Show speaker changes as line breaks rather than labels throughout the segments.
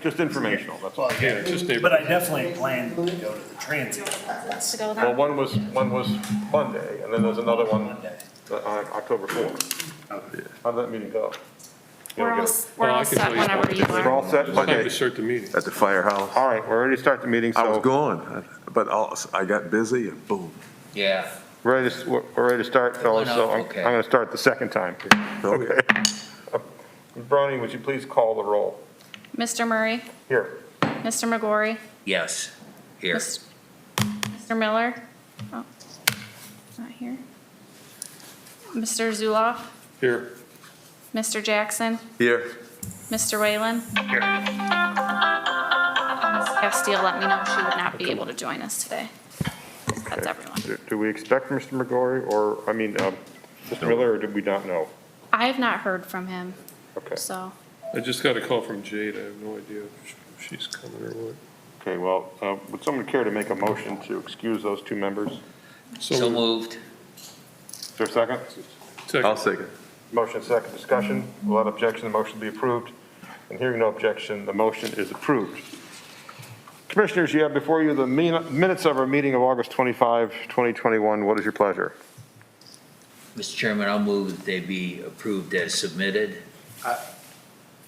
Just informational, that's all.
Well, yeah,
just neighborhood.
but I definitely plan to go to the Transient
To go with
Well,
that.
one was Monday, and then there's another one
Monday.
on October 4th.
Okay.
How'd that meeting go? You
We're
don't
all,
get it.
we're
Well, I
all
can
set
tell you
whenever
something.
you
We're all
are.
set?
It's time
Okay.
to start the meeting.
At the firehouse.
All right, we're ready to start the meeting,
I was
so
going, but I got busy and boom.
Yeah,
we're ready to start, fellas,
went
so
off
I'm
okay.
going to start the second time.
Okay.
Ms. Browning, would you please call the roll?
Mr. Murray,
Here.
Mr. McGorry,
yes, here.
Mr. Miller, oh, not here. Mr. Zuloff,
Here,
Mr. Jackson,
Here.
Mr. Whalen. Ms. Castile let me know she would not be able to join us today. That's everyone.
Do we expect Mr. McGorry, Mr. Miller, or did we not know?
I have not heard from him,
Okay.
so
I just got a call from Jade. I have no idea if she's coming or what.
Okay, well, would someone care to make a motion to excuse those two members?
So moved.
Is there a second?
I'll
Second.
second.
Motion second, discussion. Without objection, the motion be approved. And hearing no objection, the motion is approved. Commissioners, you have before you the minutes of our meeting of August 25, 2021. What is your pleasure?
Mr. Chairman, I'll move that they be approved as submitted.
I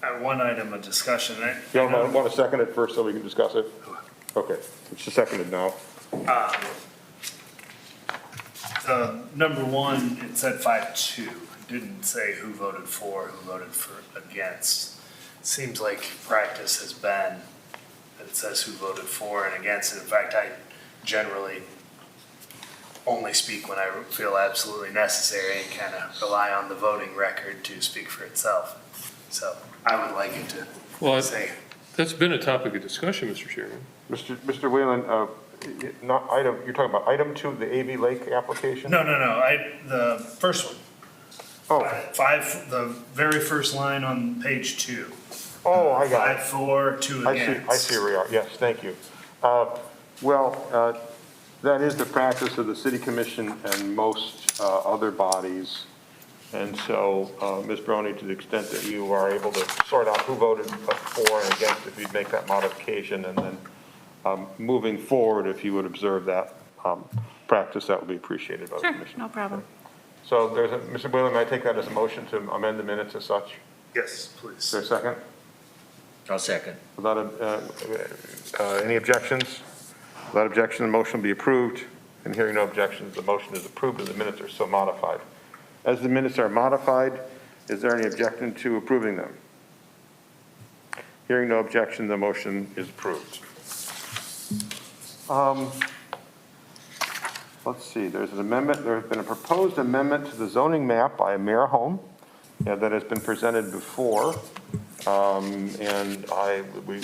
have one item of discussion.
You don't want to second it first so we can discuss it? Okay, it's seconded now.
Number one, it said 5-2. It didn't say who voted for, who voted against. Seems like practice has been that it says who voted for and against. And in fact, I generally only speak when I feel absolutely necessary and kind of rely on the voting record to speak for itself. So I would like it to
Well,
say,
that's been a topic of discussion, Mr. Chairman.
Mr. Whalen, you're talking about item 2, the AV Lake application?
no, the first one.
Oh,
The very first line on page 2.
I got it.
5 for, 2 against.
I see where you are. Yes, thank you. That is the practice of the city commission and most other bodies. And so, Ms. Brony, to the extent that you are able to sort out who voted for and against, if you'd make that modification, and then moving forward, if you would observe that practice, that would be appreciated by the
sure,
commission.
no problem.
So Mr. Whalen, may I take that as a motion to amend the minutes as such?
Yes,
Is
please.
there a second?
I'll second.
Without any objections? Without objection, the motion will be approved. And hearing no objections, the motion is approved and the minutes are so modified. As the minutes are modified, is there any objection to approving them? Hearing no objection, the motion is approved. Let's see, there's an amendment, there's been a proposed amendment to the zoning map by Mayor Home that has been presented before. And we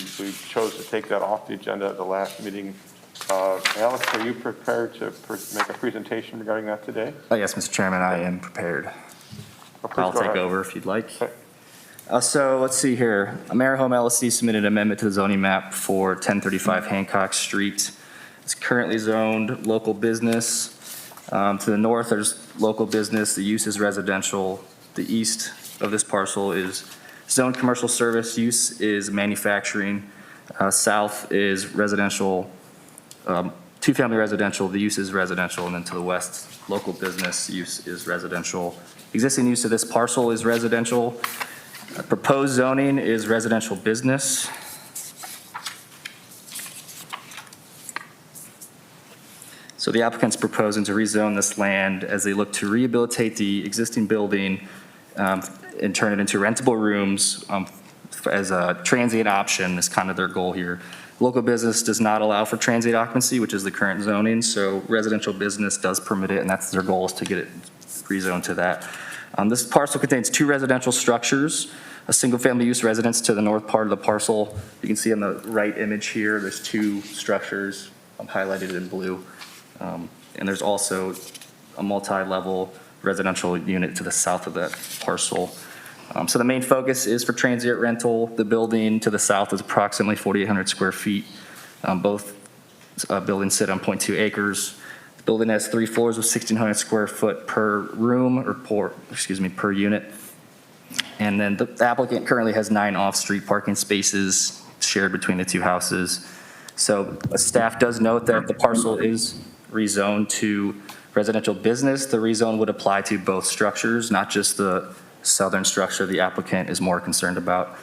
chose to take that off the agenda at the last meeting. Alex, are you prepared to make a presentation regarding that today?
Yes, Mr. Chairman, I am prepared.
Please
I'll
go
take
ahead.
over if you'd like.
Okay.
So let's see here. Mayor Home LLC submitted an amendment to the zoning map for 1035 Hancock Street. It's currently zoned local business. To the north, there's local business. The use is residential. The east of this parcel is zoned commercial service. Use is manufacturing. South is residential, two-family residential. The use is residential. And then to the west, local business use is residential. Existing use of this parcel is residential. Proposed zoning is residential business. So the applicant's proposing to rezone this land as they look to rehabilitate the existing building and turn it into rentable rooms as a transient option is kind of their goal here. Local business does not allow for transient occupancy, which is the current zoning, so residential business does permit it, and that's their goal is to get it rezoned to that. This parcel contains 2 residential structures, a single-family use residence to the north part of the parcel. You can see on the right image here, there's 2 structures highlighted in blue. And there's also a multi-level residential unit to the south of that parcel. So the main focus is for transient rental. The building to the south is approximately 4,800 square feet. Both buildings sit on 0.2 acres. The building has 3 floors with 1,600 square foot per room or per unit. And then the applicant currently has 9 off-street parking spaces shared between the two houses. So staff does note that the parcel is rezoned to residential business. The rezone would apply to both structures, not just the southern structure the applicant is more concerned about.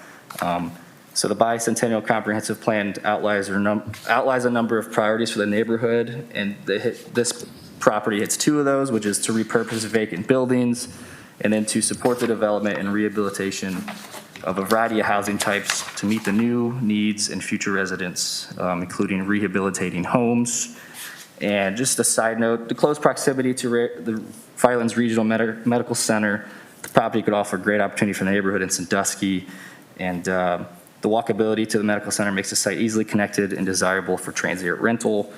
So the Bicentennial Comprehensive Plan outlines a number of priorities for the neighborhood, and this property hits 2 of those, which is to repurpose vacant buildings, and then to support the development and rehabilitation of a variety of housing types to meet the new needs and future residents, including rehabilitating homes. And just a side note, the close proximity to the Firelands Regional Medical Center, the property could offer great opportunity for the neighborhood in Sandusky, and the walkability to the medical center makes the site easily connected and desirable for transient rental.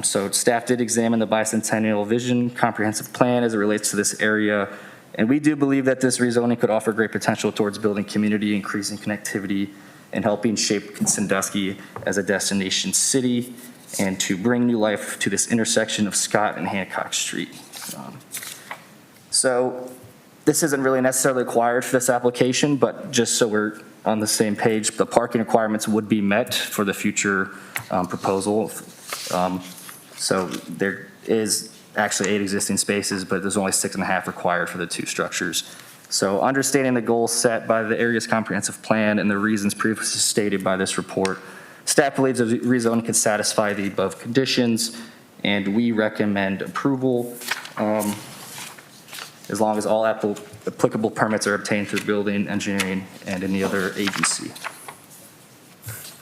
So staff did examine the Bicentennial Vision Comprehensive Plan as it relates to this area, and we do believe that this rezoning could offer great potential towards building community, increasing connectivity, and helping shape Sandusky as a destination city, and to bring new life to this intersection of Scott and Hancock Street. So this isn't really necessarily required for this application, but just so we're on the same page, the parking requirements would be met for the future proposal. So there is actually 8 existing spaces, but there's only 6.5 required for the 2 structures. So understanding the goals set by the area's comprehensive plan and the reasons previously stated by this report, staff believes the rezone can satisfy the above conditions, and we recommend approval as long as all applicable permits are obtained through building, engineering, and any other agency.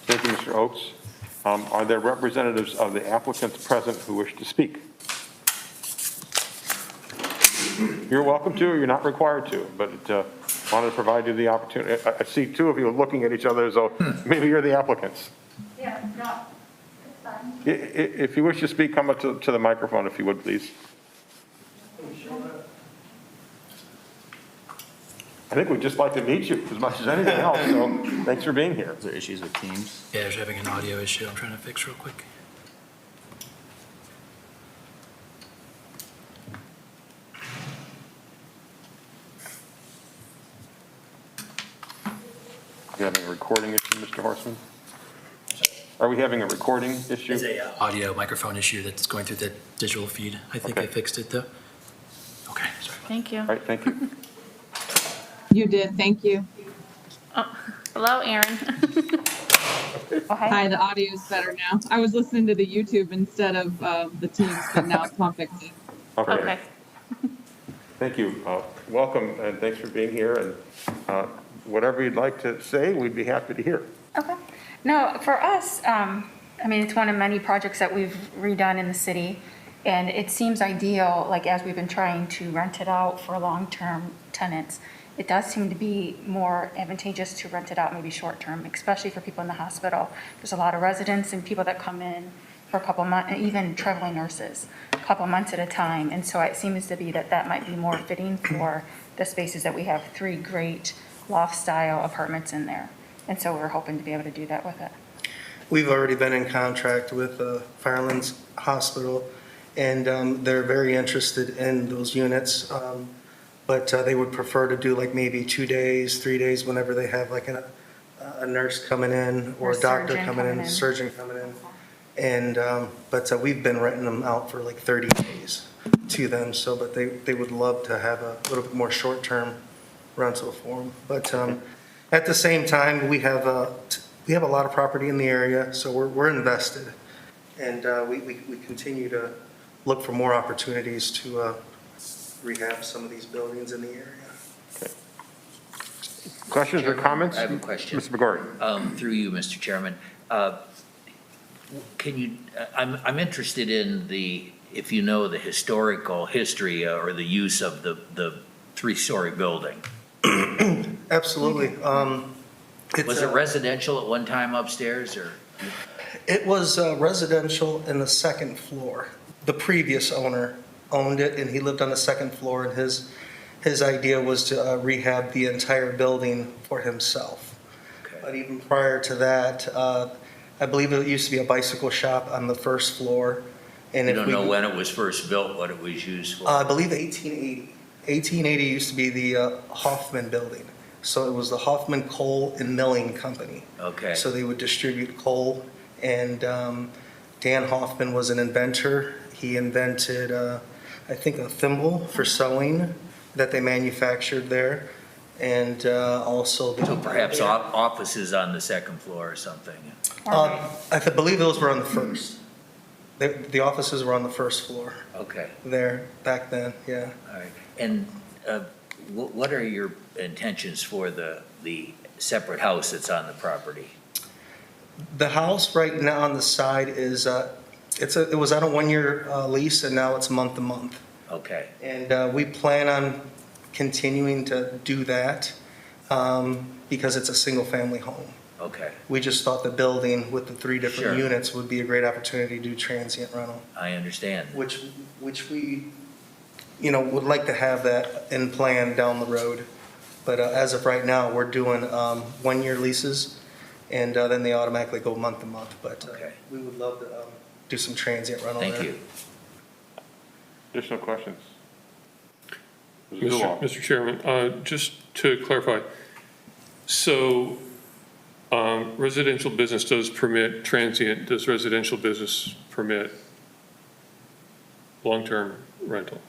Thank you, Mr. Oates. Are there representatives of the applicants present who wish to speak? You're welcome to, or you're not required to, but wanted to provide you the opportunity. I see 2 of you looking at each other as though maybe you're the applicants.
Yeah, no, it's fine.
If you wish to speak, come up to the microphone if you would, please. I think we'd just like to meet you as much as anything else, so thanks for being here.
Is there issues with Teams?
Yeah, I was having an audio issue I'm trying to fix real quick.
You having a recording issue, Mr. Horstman? Are we having a recording issue?
It's a audio microphone issue that's going through the digital feed. I think I
Okay.
fixed it though. Okay, sorry.
Thank you.
All right, thank you.
You did, thank you.
Oh, hello, Aaron. Oh,
Hi, the audio is better now. I was listening to the YouTube instead of the Teams, but now it's all fixed.
Okay.
Thank you. Welcome, and thanks for being here, and whatever you'd like to say, we'd be happy to hear.
Okay. No, for us, I mean, it's one of many projects that we've redone in the city, and it seems ideal, like as we've been trying to rent it out for long-term tenants, it does seem to be more advantageous to rent it out maybe short-term, especially for people in the hospital. There's a lot of residents and people that come in for a couple months, and even traveling nurses, a couple months at a time. And so it seems to be that might be more fitting for the spaces that we have 3 great loft-style apartments in there. And so we're hoping to be able to do that with it.
We've already been in contract with Firelands Hospital, and they're very interested in those units. But they would prefer to do like maybe 2 days, 3 days, whenever they have like a nurse coming in or a doctor coming in, surgeon coming in. And, but we've been renting them out for like 30 days to them. So, but they would love to have a little bit more short-term rental for them. But at the same time, we have a lot of property in the area, so we're invested. And we continue to look for more opportunities to rehab some of these buildings in the area.
Okay. Questions or comments?
I have a question.
Mr. McGorry.
Through you, Mr. Chairman. Can you, I'm interested in if you know the historical history or the use of the 3-story building.
Absolutely.
Was it residential at one time upstairs, or?
It was residential in the 2nd floor. The previous owner owned it, and he lived on the 2nd floor, and his idea was to rehab the entire building for himself.
Okay.
But even prior to that, I believe it used to be a bicycle shop on the 1st floor. And
You don't know when it was first built, what it was used for?
I believe 1880. 1880 used to be the Hoffman building. So it was the Hoffman Coal and Milling Company.
Okay.
So they would distribute coal, and Dan Hoffman was an inventor. He invented, I think, a thimble for sewing that they manufactured there, and also.
So perhaps offices on the second floor or something.
I believe those were on the first. The offices were on the first floor
Okay,
there back then, yeah.
all right. And what are your intentions for the separate house that's on the property?
The house right now on the side is, it was on a one-year lease, and now it's month to month.
Okay,
And we plan on continuing to do that because it's a single-family home.
okay,
We just thought the building with the 3 different
Sure.
units would be a great opportunity to do transient rental,
I understand.
which we, would like to have that in plan down the road. But as of right now, we're doing one-year leases, and then they automatically go month to month. But
Okay.
we would love to do some transient rental there.
Thank you.
Additional questions? Mr. Zuloff.
Mr. Chairman, just to clarify, so residential business does permit transient, does residential business permit long-term rental?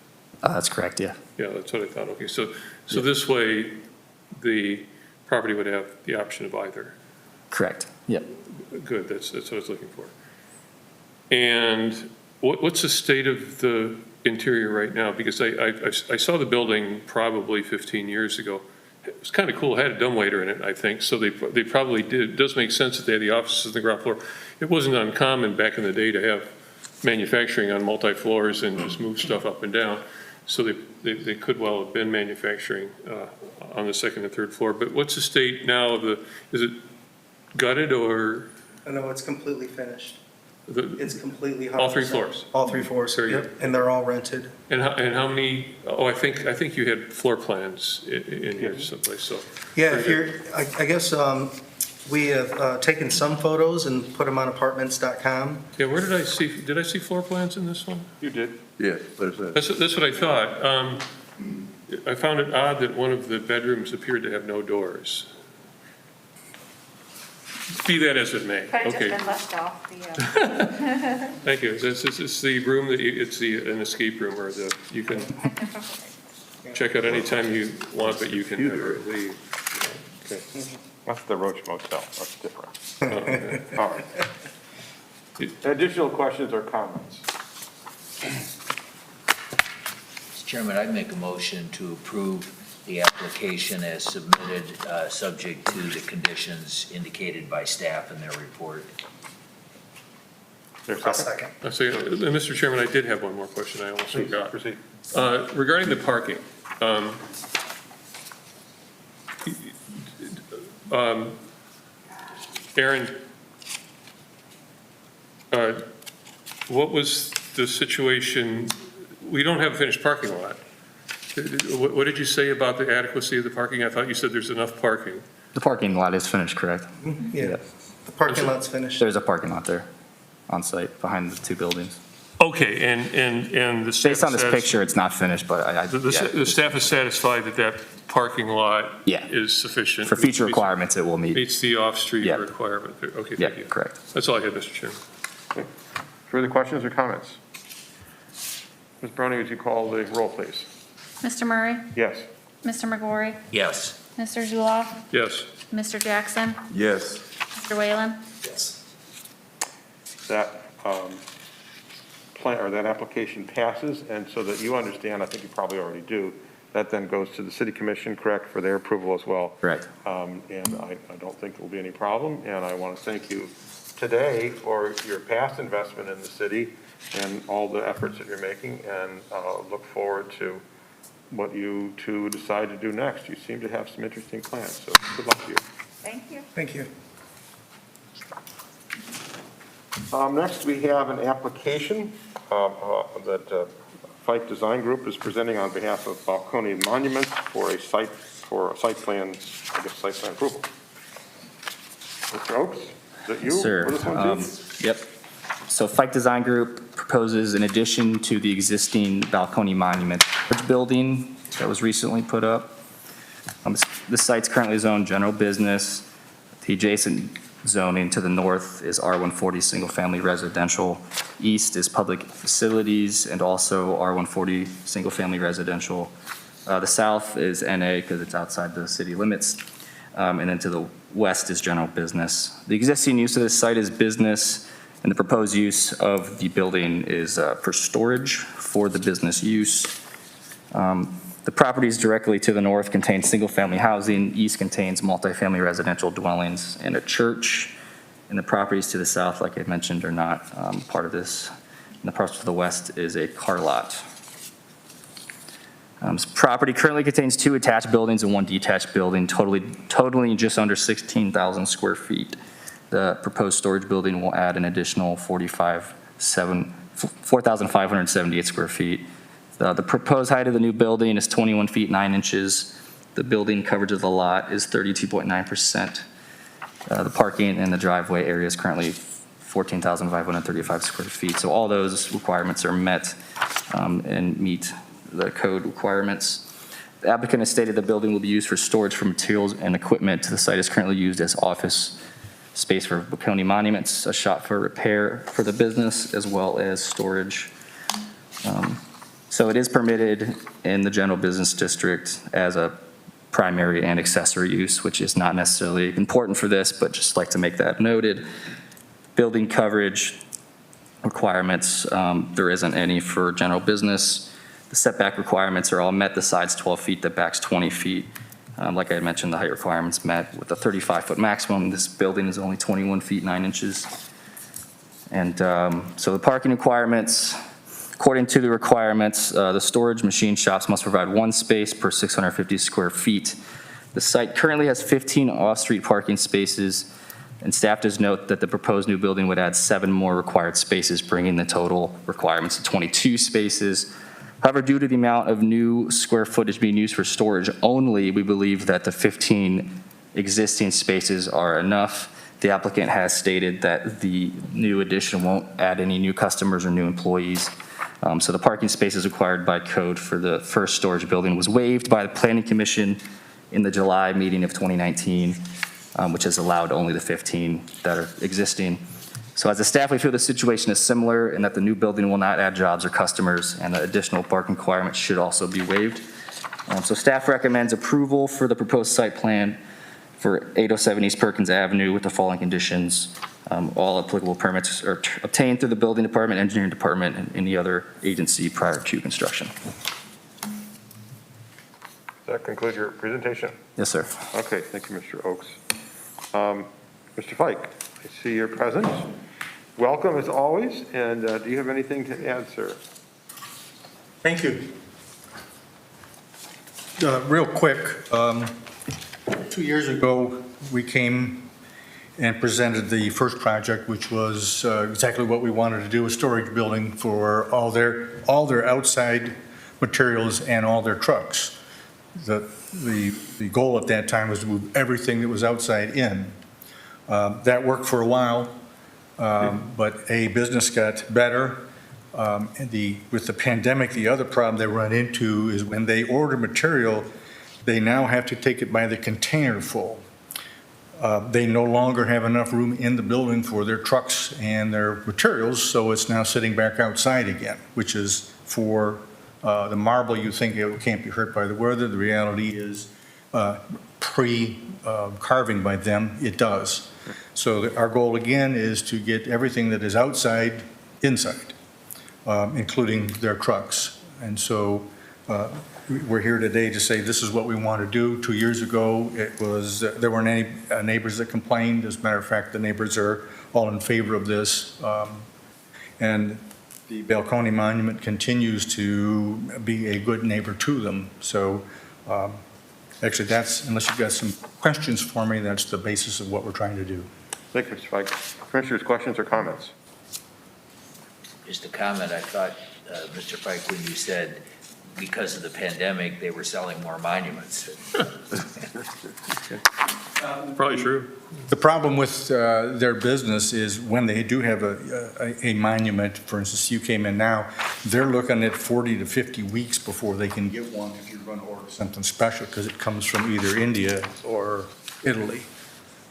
That's correct, yeah.
Yeah, that's what I thought. Okay, so this way, the property would have the option of either.
Correct, yep.
Good, that's what I was looking for. And what's the state of the interior right now? Because I saw the building probably 15 years ago. It was kind of cool, it had a dumbwaiter in it, I think, so they probably did. It does make sense that they had the offices on the ground floor. It wasn't uncommon back in the day to have manufacturing on multi-floors and just move stuff up and down. So they could well have been manufacturing on the second and third floor. But what's the state now of is it gutted or?
No, it's completely finished. It's completely.
All 3
100%.
floors?
All 3 floors,
Very
yep,
good.
and they're all rented.
And how many, I think you had floor plans in here someplace, so.
Yeah,
Very
if
good.
you're, I guess we have taken some photos and put them on apartments.com.
Yeah, where did I see floor plans in this one?
You did.
Yes, there's that.
That's what I thought. I found it odd that one of the bedrooms appeared to have no doors. Be that as it may.
Could have just
Okay,
been left off the,
thank you. It's the room that it's an escape room or you can check out anytime you want, but you can never leave. Okay.
That's the Roach Motel, that's different.
Okay.
All right. Additional questions or comments?
Mr. Chairman, I'd make a motion to approve the application as submitted, subject to the conditions indicated by staff in their report.
There's a second.
Mr. Chairman, I did have one more question I almost
Please,
forgot.
proceed.
Regarding the parking, Aaron, what was the situation? We don't have a finished parking lot. What did you say about the adequacy of the parking? I thought you said there's enough parking.
The parking lot is finished, correct?
Yeah, the parking lot's finished.
There's a parking lot there on site behind the 2 buildings.
Okay, and the staff
Based on this
is
picture, it's not finished, but
the staff is satisfied that that parking lot
Yeah.
is sufficient?
for future requirements, it will meet.
Meets the off-street
Yeah.
requirement. Okay,
Yeah,
thank you.
correct.
That's all I had, Mr. Chairman.
Further questions or comments? Ms. Browning, would you call the roll, please?
Mr. Murray?
Yes.
Mr. McGrory?
Yes.
Mr. Zuloff?
Yes.
Mr. Jackson?
Yes.
Mr. Whalen?
Yes.
That plan, or that application passes, and so that you understand, I think you probably already do, that then goes to the city commission, correct, for their approval as well.
Correct.
And I don't think there will be any problem, and I want to thank you today for your past investment in the city and all the efforts that you're making, and look forward to what you two decide to do next. You seem to have some interesting plans, so good luck to you.
thank you.
Thank you.
Next, we have an application that Fike Design Group is presenting on behalf of Balcony Monuments for a site plan, I guess, site plan approval. Mr. Oakes, is that you?
Sir,
for this one, too?
yep. So Fike Design Group proposes an addition to the existing balcony monument building that was recently put up. The site's currently zoned general business. The adjacent zoning to the north is R140 single-family residential. East is public facilities and also R140 single-family residential. The south is NA because it's outside the city limits. And then to the west is general business. The existing use of this site is business, and the proposed use of the building is for storage for the business use. The properties directly to the north contain single-family housing, east contains multifamily residential dwellings and a church, and the properties to the south, like I mentioned, are not part of this. And the parcel to the west is a car lot. This property currently contains 2 attached buildings and 1 detached building, totaling just under 16,000 square feet. The proposed storage building will add an additional 4,578 square feet. The proposed height of the new building is 21 feet 9 inches. The building coverage of the lot is 32.9%. The parking and the driveway area is currently 14,535 square feet. So all those requirements are met and meet the code requirements. The applicant has stated the building will be used for storage for materials and equipment. The site is currently used as office space for Bocconi Monuments, a shop for repair for the business, as well as storage. So it is permitted in the general business district as a primary and accessory use, which is not necessarily important for this, but just like to make that noted. Building coverage requirements, there isn't any for general business. The setback requirements are all met. The side's 12 feet, the back's 20 feet. Like I mentioned, the height requirements met with a 35-foot maximum. This building is only 21 feet 9 inches. And so the parking requirements, according to the requirements, the storage machine shops must provide 1 space per 650 square feet. The site currently has 15 off-street parking spaces, and staff does note that the proposed new building would add 7 more required spaces, bringing the total requirements to 22 spaces. However, due to the amount of new square footage being used for storage only, we believe that the 15 existing spaces are enough. The applicant has stated that the new addition won't add any new customers or new employees. So the parking spaces required by code for the first storage building was waived by the Planning Commission in the July meeting of 2019, which has allowed only the 15 that are existing. So as a staff, we feel the situation is similar in that the new building will not add jobs or customers, and the additional parking requirements should also be waived. So staff recommends approval for the proposed site plan for 807 East Perkins Avenue with the following conditions. All applicable permits are obtained through the building department, engineering department, and any other agency prior to construction.
Does that conclude your presentation?
Yes, sir.
Okay, thank you, Mr. Oakes. Mr. Fike, I see you're present. Welcome as always, and do you have anything to add, sir?
Thank you. Real quick, 2 years ago, we came and presented the first project, which was exactly what we wanted to do, a storage building for all their outside materials and all their trucks. The goal at that time was to move everything that was outside in. That worked for a while, but business got better. With the pandemic, the other problem they run into is when they order material, they now have to take it by the container full. They no longer have enough room in the building for their trucks and their materials, so it's now sitting back outside again, which is for the marble. You think it can't be hurt by the weather. The reality is pre-carving by them, it does. So our goal again is to get everything that is outside, inside, including their trucks. And so we're here today to say this is what we want to do. 2 years ago, it was there weren't any neighbors that complained. As a matter of fact, the neighbors are all in favor of this. And the Bocconi Monument continues to be a good neighbor to them. So actually, unless you've got some questions for me, that's the basis of what we're trying to do.
Thank you, Mr. Fike. Commissioners, questions or comments?
Just a comment, I thought, Mr. Pike, when you said because of the pandemic, they were selling more monuments.
Probably true.
The problem with their business is when they do have a monument, for instance, you came in now, they're looking at 40 to 50 weeks before they can get one if you're going to order something special because it comes from either India or Italy.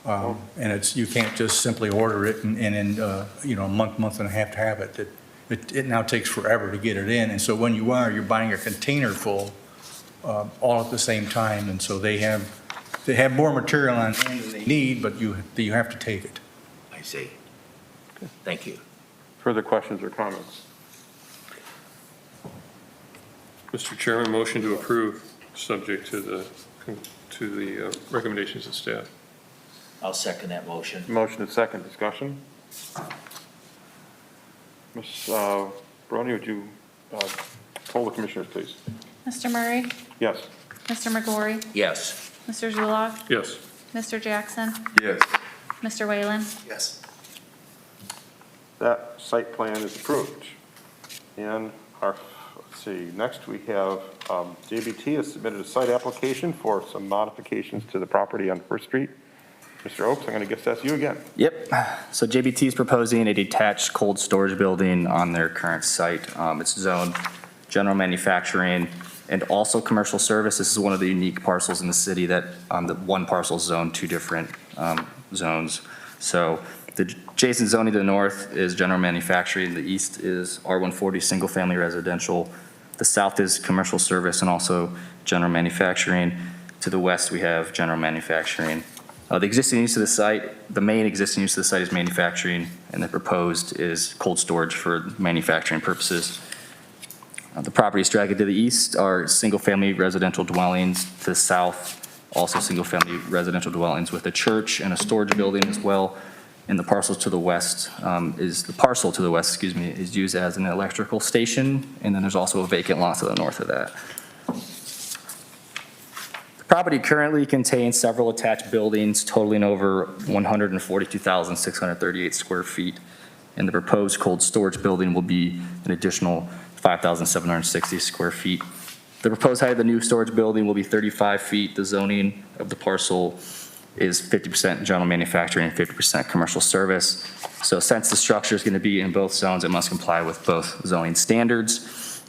And you can't just simply order it and in, a month and a half to have it. It now takes forever to get it in. And so when you're buying a container full all at the same time. And so they have more material on hand than they need, but you have to take it.
I see. Thank you.
Further questions or comments?
Mr. Chairman, motion to approve, subject to the recommendations of staff.
I'll second that motion.
Motion is second. Discussion? Ms. Brony, would you poll the commissioners, please?
Mr. Murray?
Yes.
Mr. McGlory?
Yes.
Mr. Zullo?
Yes.
Mr. Jackson?
Yes.
Mr. Whalen?
Yes.
That site plan is approved. And let's see, next we have JBT has submitted a site application for some modifications to the property on First Street. Mr. Oakes, I'm going to guess that's you again.
Yep. So JBT is proposing a detached cold storage building on their current site. It's zoned general manufacturing and also commercial service. This is one of the unique parcels in the city that the one parcel is zoned two different zones. So the adjacent zoning to the north is general manufacturing. The east is R140 single family residential. The south is commercial service and also general manufacturing. To the west, we have general manufacturing. The existing use of the site, the main existing use of the site is manufacturing, and the proposed is cold storage for manufacturing purposes. The property stragged to the east are single-family residential dwellings. To the south, also single-family residential dwellings with a church and a storage building as well. And the parcel to the west is used as an electrical station, and then there's also a vacant lot to the north of that. The property currently contains several attached buildings totaling over 142,638 square feet, and the proposed cold storage building will be an additional 5,760 square feet. The proposed height of the new storage building will be 35 feet. The zoning of the parcel is 50% general manufacturing and 50% commercial service. So since the structure is going to be in both zones, it must comply with both zoning standards.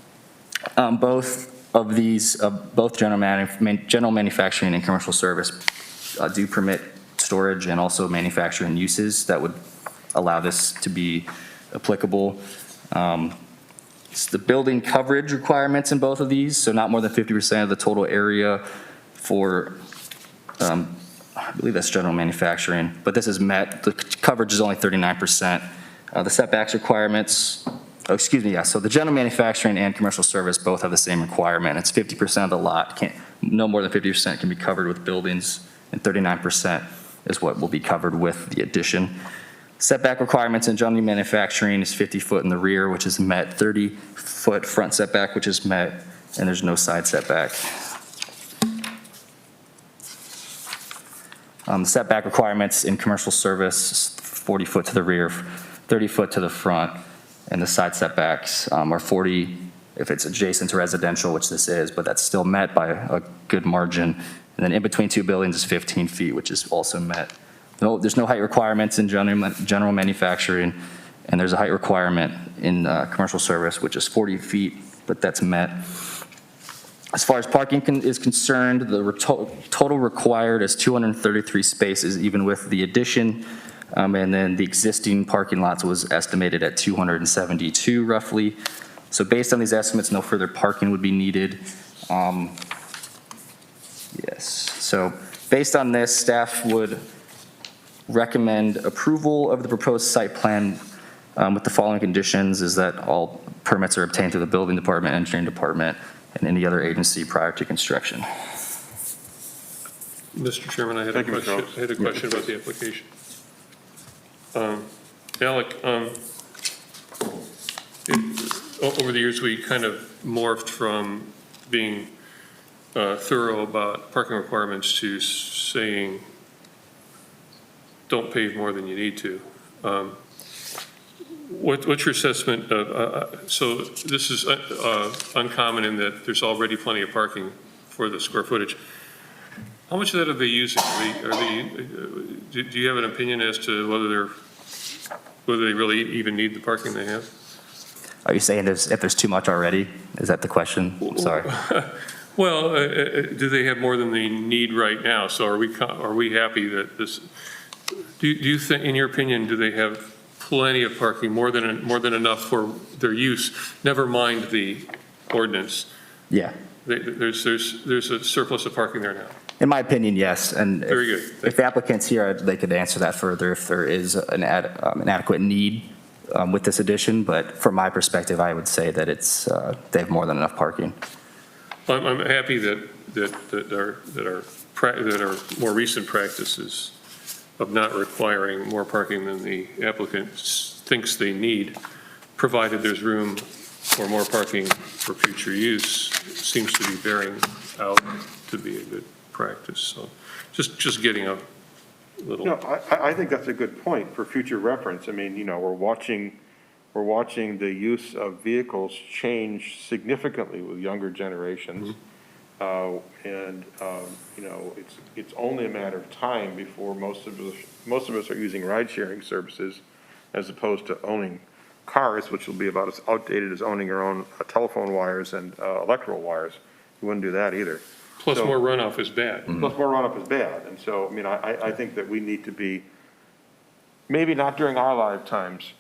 Both of these, both general manufacturing and commercial service do permit storage and also manufacturing uses that would allow this to be applicable. It's the building coverage requirements in both of these, so not more than 50% of the total area for, I believe that's general manufacturing, but this is met. The coverage is only 39%. The setbacks requirements, so the general manufacturing and commercial service both have the same requirement. It's 50% of the lot, no more than 50% can be covered with buildings, and 39% is what will be covered with the addition. Setback requirements in general manufacturing is 50 foot in the rear, which is met, 30 foot front setback, which is met, and there's no side setback. Setback requirements in commercial service, 40 foot to the rear, 30 foot to the front, and the side setbacks are 40 if it's adjacent to residential, which this is, but that's still met by a good margin. And then in between two buildings is 15 feet, which is also met. No, there's no height requirements in general manufacturing, and there's a height requirement in commercial service, which is 40 feet, but that's met. As far as parking is concerned, the total required is 233 spaces, even with the addition, and then the existing parking lots was estimated at 272 roughly. So based on these estimates, no further parking would be needed. Yes, so based on this, staff would recommend approval of the proposed site plan with the following conditions: is that all permits are obtained through the building department, engineering department, and any other agency prior to construction.
Mr. Chairman, I had a question about the application. Alec, over the years, we kind of morphed from being thorough about parking requirements to saying, don't pave more than you need to. What's your assessment of, so this is uncommon in that there's already plenty of parking for the square footage. How much of that are they using? Do you have an opinion as to whether they really even need the parking they have?
Are you saying if there's too much already? Is that the question? I'm sorry.
Well, do they have more than they need right now? So are we happy that this, do you think, in your opinion, do they have plenty of parking, more than enough for their use? Never mind the ordinance.
Yeah.
There's a surplus of parking there now.
In my opinion, yes. And
Very good.
if the applicant's here, they could answer that further if there is an adequate need with this addition. But from my perspective, I would say that they have more than enough parking.
I'm happy that our more recent practices of not requiring more parking than the applicant thinks they need, provided there's room for more parking for future use, seems to be bearing out to be a good practice. So just getting a little.
You know, I think that's a good point for future reference. I mean, you know, we're watching the use of vehicles change significantly with younger generations. You know, it's only a matter of time before most of us are using ride-sharing services as opposed to owning cars, which will be about as outdated as owning your own telephone wires and electrical wires. You wouldn't do that either.
Plus more runoff is bad.
Plus more runoff is bad. And so, I mean, I think that we need to be, maybe not during our lifetimes,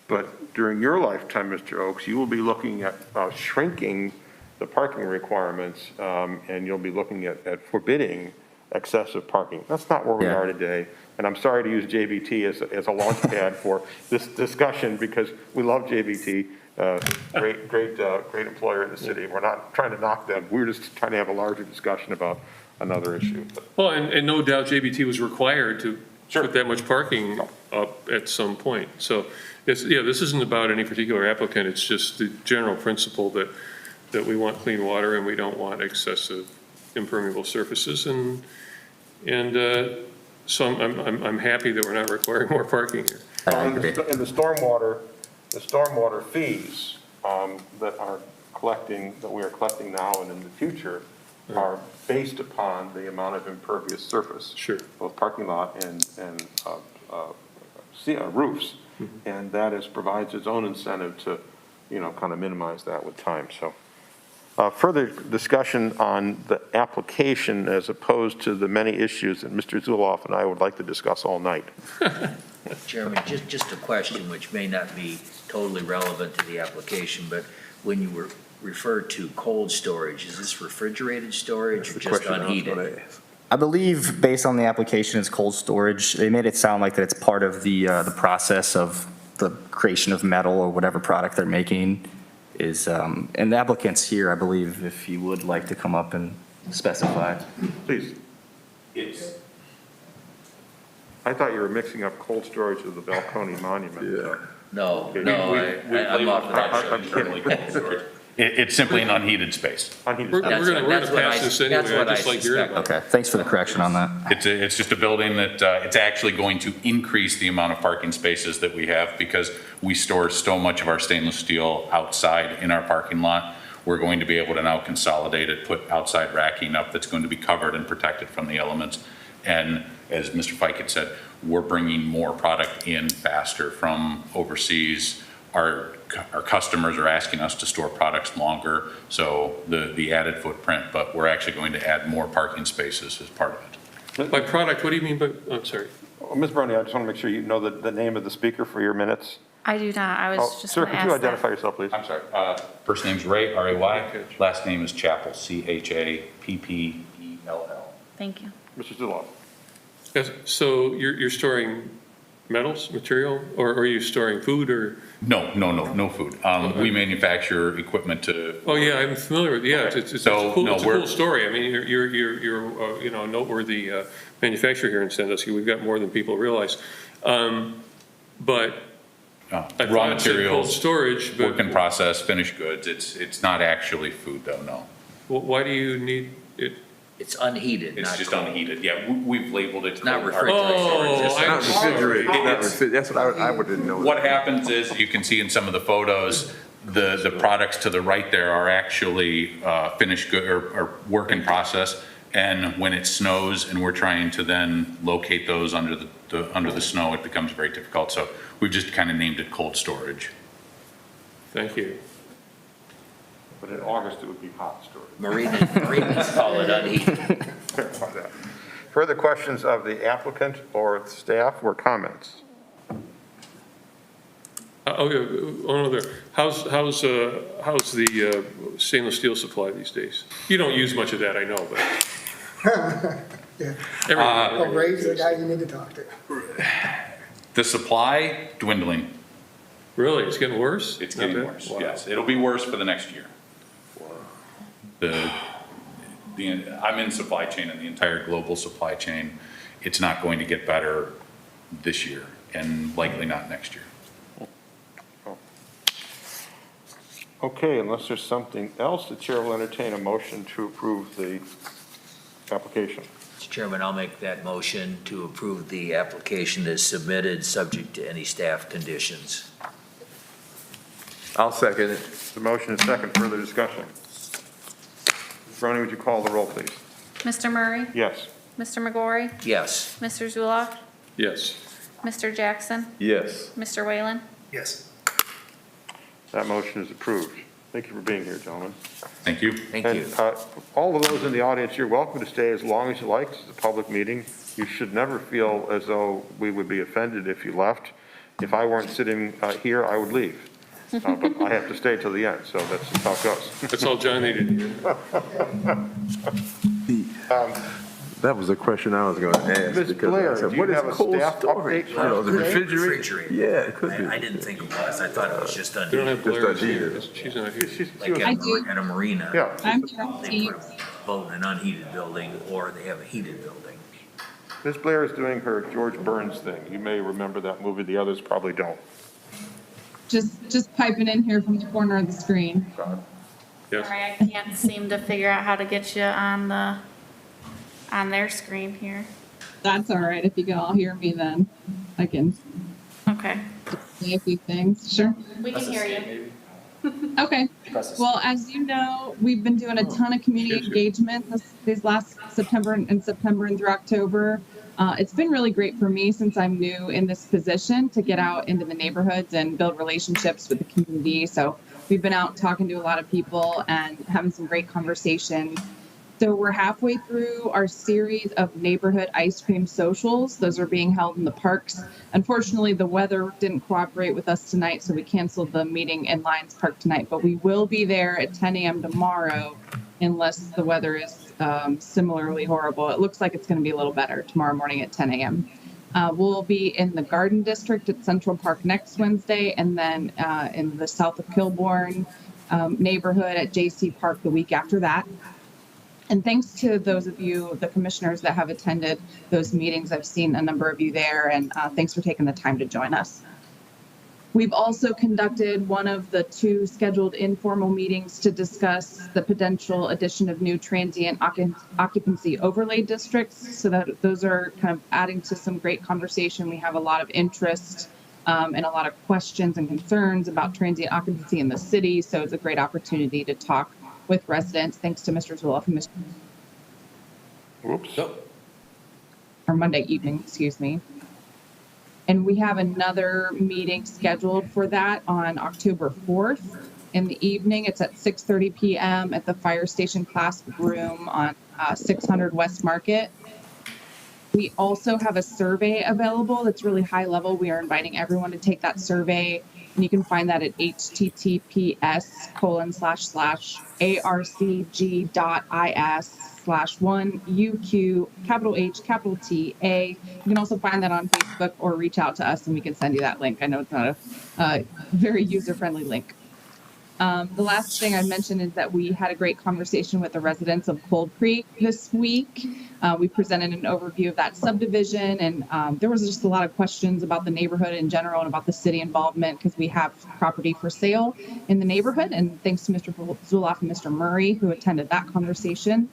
but during your lifetime, Mr. Oakes, you will be looking at shrinking the parking requirements, and you'll be looking at forbidding excessive parking. That's not where we are today. And I'm sorry to use JBT as a launch pad for this discussion, because we love JBT, great employer in the city. We're not trying to knock them. We're just trying to have a larger discussion about another issue.
Well, and no doubt JBT was required to put that much parking up at some point. So this isn't about any particular applicant. It's just the general principle that we want clean water and we don't want excessive impermeable surfaces. And so I'm happy that we're not requiring more parking here.
And the stormwater fees that we are collecting now and in the future are based upon the amount of impervious surface.
Sure. Both
parking lot and roofs. And that provides its own incentive to, you know, kind of minimize that with time. So further discussion on the application as opposed to the many issues that Mr. Zuloff and I would like to discuss all night.
Chairman, just a question which may not be totally relevant to the application, but when you were referred to cold storage, is this refrigerated storage or just unheated?
I believe, based on the application, it's cold storage. They made it sound like that it's part of the process of the creation of metal or whatever product they're making. And the applicant's here, I believe, if you would like to come up and specify.
Please. I thought you were mixing up cold storage with the Balcony Monument.
Yeah.
No,
I'm off that. It's simply an unheated space.
We're going to pass this anyway, just like your.
Okay, thanks for the correction on that.
It's just a building that it's actually going to increase the amount of parking spaces that we have because we store so much of our stainless steel outside in our parking lot. We're going to be able to now consolidate it, put outside racking up that's going to be covered and protected from the elements. And as Mr. Fike had said, we're bringing more product in faster from overseas. Our customers are asking us to store products longer, so the added footprint, but we're actually going to add more parking spaces as part of it.
By product, what do you mean by, I'm sorry.
Ms. Brony, I just want to make sure you know the name of the speaker for your minutes.
I do not. I was just
Sir,
going to
could you
ask that.
identify yourself, please?
I'm sorry. First name's Ray, R-A-Y. Last name is Chappell, C-H-A-P-P-E-L-L.
Thank you.
Mr. Zuloff.
Yes, so you're storing metals, material, or are you storing food or?
No food. We manufacture equipment to.
Oh, yeah, I'm familiar with, yeah, it's a cool story. I mean, you're you know, a noteworthy manufacturer here in Sandusky. We've got more than people realize. But
raw materials,
cold storage, but
work in process, finished goods. It's not actually food though, no.
Why do you need it?
It's unheated,
It's
not
just
cold.
unheated. Yeah, we've labeled it.
It's not
cold.
refrigerated.
Not refrigerated. That's what I didn't know.
What happens is, you can see in some of the photos, the products to the right there are actually finished good or work in process. And when it snows and we're trying to then locate those under the snow, it becomes very difficult. So we've just kind of named it cold storage.
Thank you.
but in August it would be hot storage.
Marinas call it unheated.
Clarify that. Further questions of the applicant or staff or comments?
One other, how's the stainless steel supply these days? You don't use much of that, I know, but.
Ray's the guy you need to talk to.
The supply dwindling.
Really, it's getting worse?
It's getting worse, yes. It'll be worse for the next year. I'm in supply chain, and the entire global supply chain, it's not going to get better this year and likely not next year.
Okay, unless there's something else, the chair will entertain a motion to approve the application.
Mr. Chairman, I'll make that motion to approve the application as submitted, subject to any staff conditions.
I'll second it.
The motion is second. Further discussion? Ms. Brony, would you call the roll, please?
Mr. Murray?
Yes.
Mr. McGorry?
Yes.
Mr. Zuloff?
Yes.
Mr. Jackson?
Yes.
Mr. Whalen?
Yes.
That motion is approved. Thank you for being here, gentlemen.
Thank you.
Thank
And
you.
all of those in the audience, you're welcome to stay as long as you like. This is a public meeting. You should never feel as though we would be offended if you left. If I weren't sitting here, I would leave. But I have to stay till the end, so that's just how it goes.
That's all John needed to hear.
That was a question I was going to ask.
Ms.
because
Blair,
I said,
do you
what is
have a
cold
staff
storage?
update?
You know, the refrigerator. Yeah, it could be.
I didn't think it was. I thought it was just
They don't
unheated,
have Blair
Just
here.
unheated.
She's not here.
like
I do.
at a marina.
Yeah.
I'm here.
They put both an unheated building or they have a heated building.
Ms. Blair is doing her George Burns thing. You may remember that movie. The others probably don't.
Just piping in here from the corner of the screen.
Yes.
Sorry, I can't seem to figure out how to get you on their screen here.
That's all right. If you can all hear me, then I can
Okay.
say a few things. Sure.
We can hear you.
Okay. Well, as you know, we've been doing a ton of community engagement these last September and through October. It's been really great for me since I'm new in this position to get out into the neighborhoods and build relationships with the community. So we've been out talking to a lot of people and having some great conversations. So we're halfway through our series of neighborhood ice cream socials. Those are being held in the parks. Unfortunately, the weather didn't cooperate with us tonight, so we canceled the meeting in Lions Park tonight. But we will be there at 10 a.m. tomorrow, unless the weather is similarly horrible. It looks like it's going to be a little better tomorrow morning at 10 a.m. We'll be in the Garden District at Central Park next Wednesday, and then in the south of Kilbourne neighborhood at JC Park the week after that. And thanks to those of you, the commissioners that have attended those meetings. I've seen a number of you there, and thanks for taking the time to join us. We've also conducted one of the 2 scheduled informal meetings to discuss the potential addition of new transient occupancy overlay districts. So that those are kind of adding to some great conversation. We have a lot of interest and a lot of questions and concerns about transient occupancy in the city. So it's a great opportunity to talk with residents, thanks to Mr. Zuloff and Mr.
Whoops.
Or Monday evening, excuse me. And we have another meeting scheduled for that on October 4th in the evening. It's at 6:30 p.m. at the Fire Station Classroom on 600 West Market. We also have a survey available that's really high level. We are inviting everyone to take that survey. And you can find that at https://arcg.is/1UQ_T_A. You can also find that on Facebook or reach out to us and we can send you that link. I know it's not a very user-friendly link. The last thing I mentioned is that we had a great conversation with the residents of Cold Creek this week. We presented an overview of that subdivision, and there was just a lot of questions about the neighborhood in general and about the city involvement because we have property for sale in the neighborhood. And thanks to Mr. Zuloff and Mr. Murray who attended that conversation.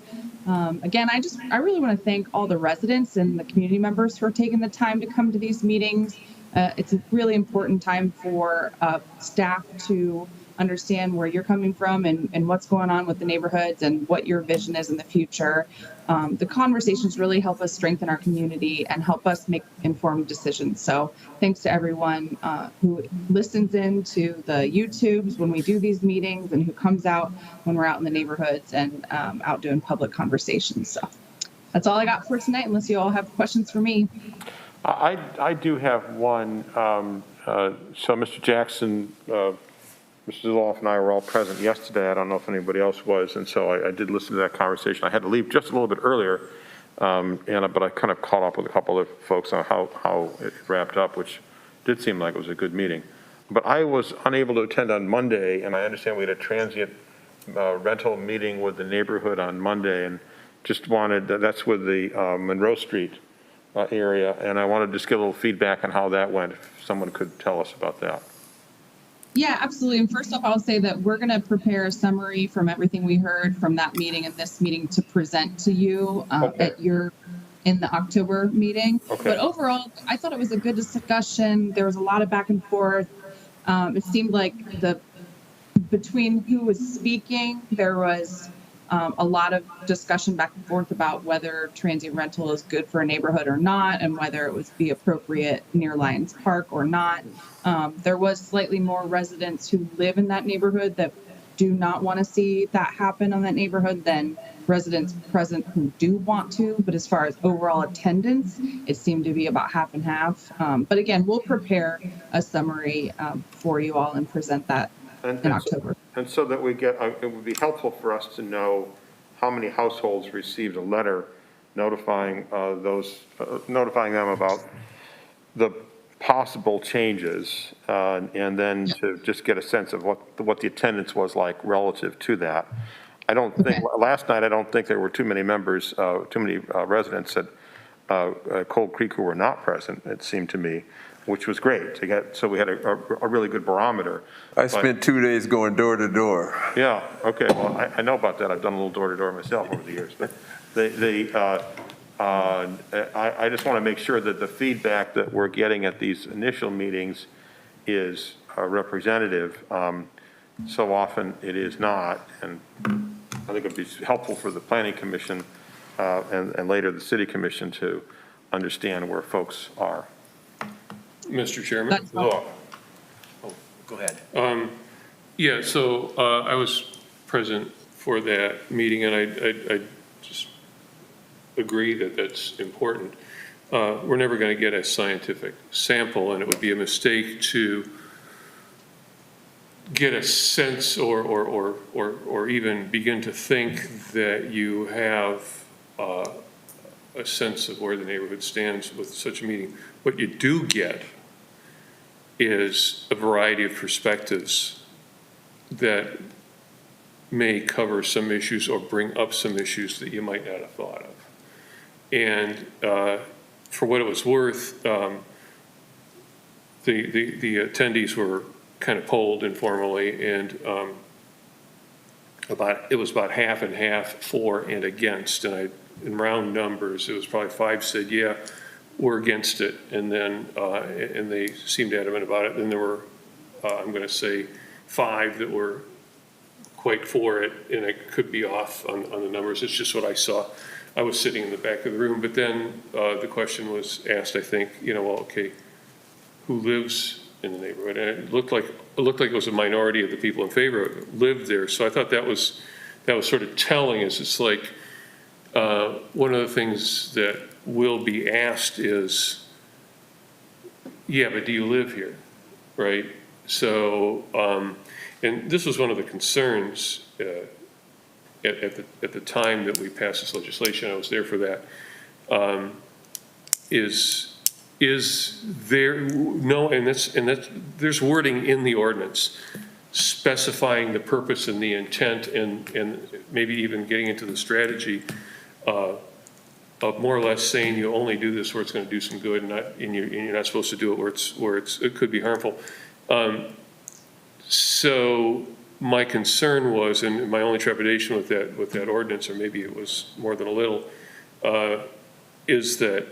Again, I really want to thank all the residents and the community members who are taking the time to come to these meetings. It's a really important time for staff to understand where you're coming from and what's going on with the neighborhoods and what your vision is in the future. The conversations really help us strengthen our community and help us make informed decisions. So thanks to everyone who listens in to the YouTubes when we do these meetings and who comes out when we're out in the neighborhoods and out doing public conversations. So that's all I got for tonight, unless you all have questions for me.
I do have one. So Mr. Jackson, Mr. Zoloff and I were all present yesterday. I don't know if anybody else was, and so I did listen to that conversation. I had to leave just a little bit earlier, but I kind of caught up with a couple of folks on how it wrapped up, which did seem like it was a good meeting. But I was unable to attend on Monday, and I understand we had a transient rental meeting with the neighborhood on Monday, and just wanted, that's with the Monroe Street area, and I wanted to just get a little feedback on how that went, if someone could tell us about that.
Yeah, absolutely. And first off, I'll say that we're going to prepare a summary from everything we heard from that meeting and this meeting to present to you in the October meeting.
Okay.
But overall, I thought it was a good discussion. There was a lot of back and forth. It seemed like between who was speaking, there was a lot of discussion back and forth about whether transient rental is good for a neighborhood or not, and whether it would be appropriate near Lions Park or not. There was slightly more residents who live in that neighborhood that do not want to see that happen on that neighborhood than residents present who do want to. But as far as overall attendance, it seemed to be about half and half. But again, we'll prepare a summary for you all and present that in October.
And so that we get, it would be helpful for us to know how many households received a letter notifying notifying them about the possible changes, and then to just get a sense of what the attendance was like relative to that. I don't think, last night, I don't think there were too many members, too many residents at Cold Creek who were not present, it seemed to me, which was great to get, so we had a really good barometer.
I spent 2 days going door to door.
Yeah, okay, well, I know about that. I've done a little door to door myself over the years, but I just want to make sure that the feedback that we're getting at these initial meetings is representative. So often it is not, and I think it'd be helpful for the Planning Commission and later the City Commission to understand where folks are.
Mr. Chairman?
Go ahead.
Yeah, so I was present for that meeting, and I just agree that that's important. We're never going to get a scientific sample, and it would be a mistake to get a sense or even begin to think that you have a sense of where the neighborhood stands with such a meeting. What you do get is a variety of perspectives that may cover some issues or bring up some issues that you might not have thought of. And for what it was worth, the attendees were kind of polled informally, and it was about half and half for and against. And in round numbers, it was probably 5 said, yeah, we're against it, and then and they seemed adamant about it. Then there were, I'm going to say, 5 that were quite for it, and I could be off on the numbers. It's just what I saw. I was sitting in the back of the room, but then the question was asked, I think, well, okay, who lives in the neighborhood? And it looked like it was a minority of the people in favor of it lived there. So I thought that was sort of telling. Is it's like one of the things that will be asked is, yeah, but do you live here, right? So, and this was one of the concerns at the time that we passed this legislation. I was there for that. Is there no, and that's there's wording in the ordinance specifying the purpose and the intent, and maybe even getting into the strategy of more or less saying you only do this where it's going to do some good, and you're not supposed to do it where it could be harmful. So my concern was, and my only trepidation with that ordinance, or maybe it was more than a little, is that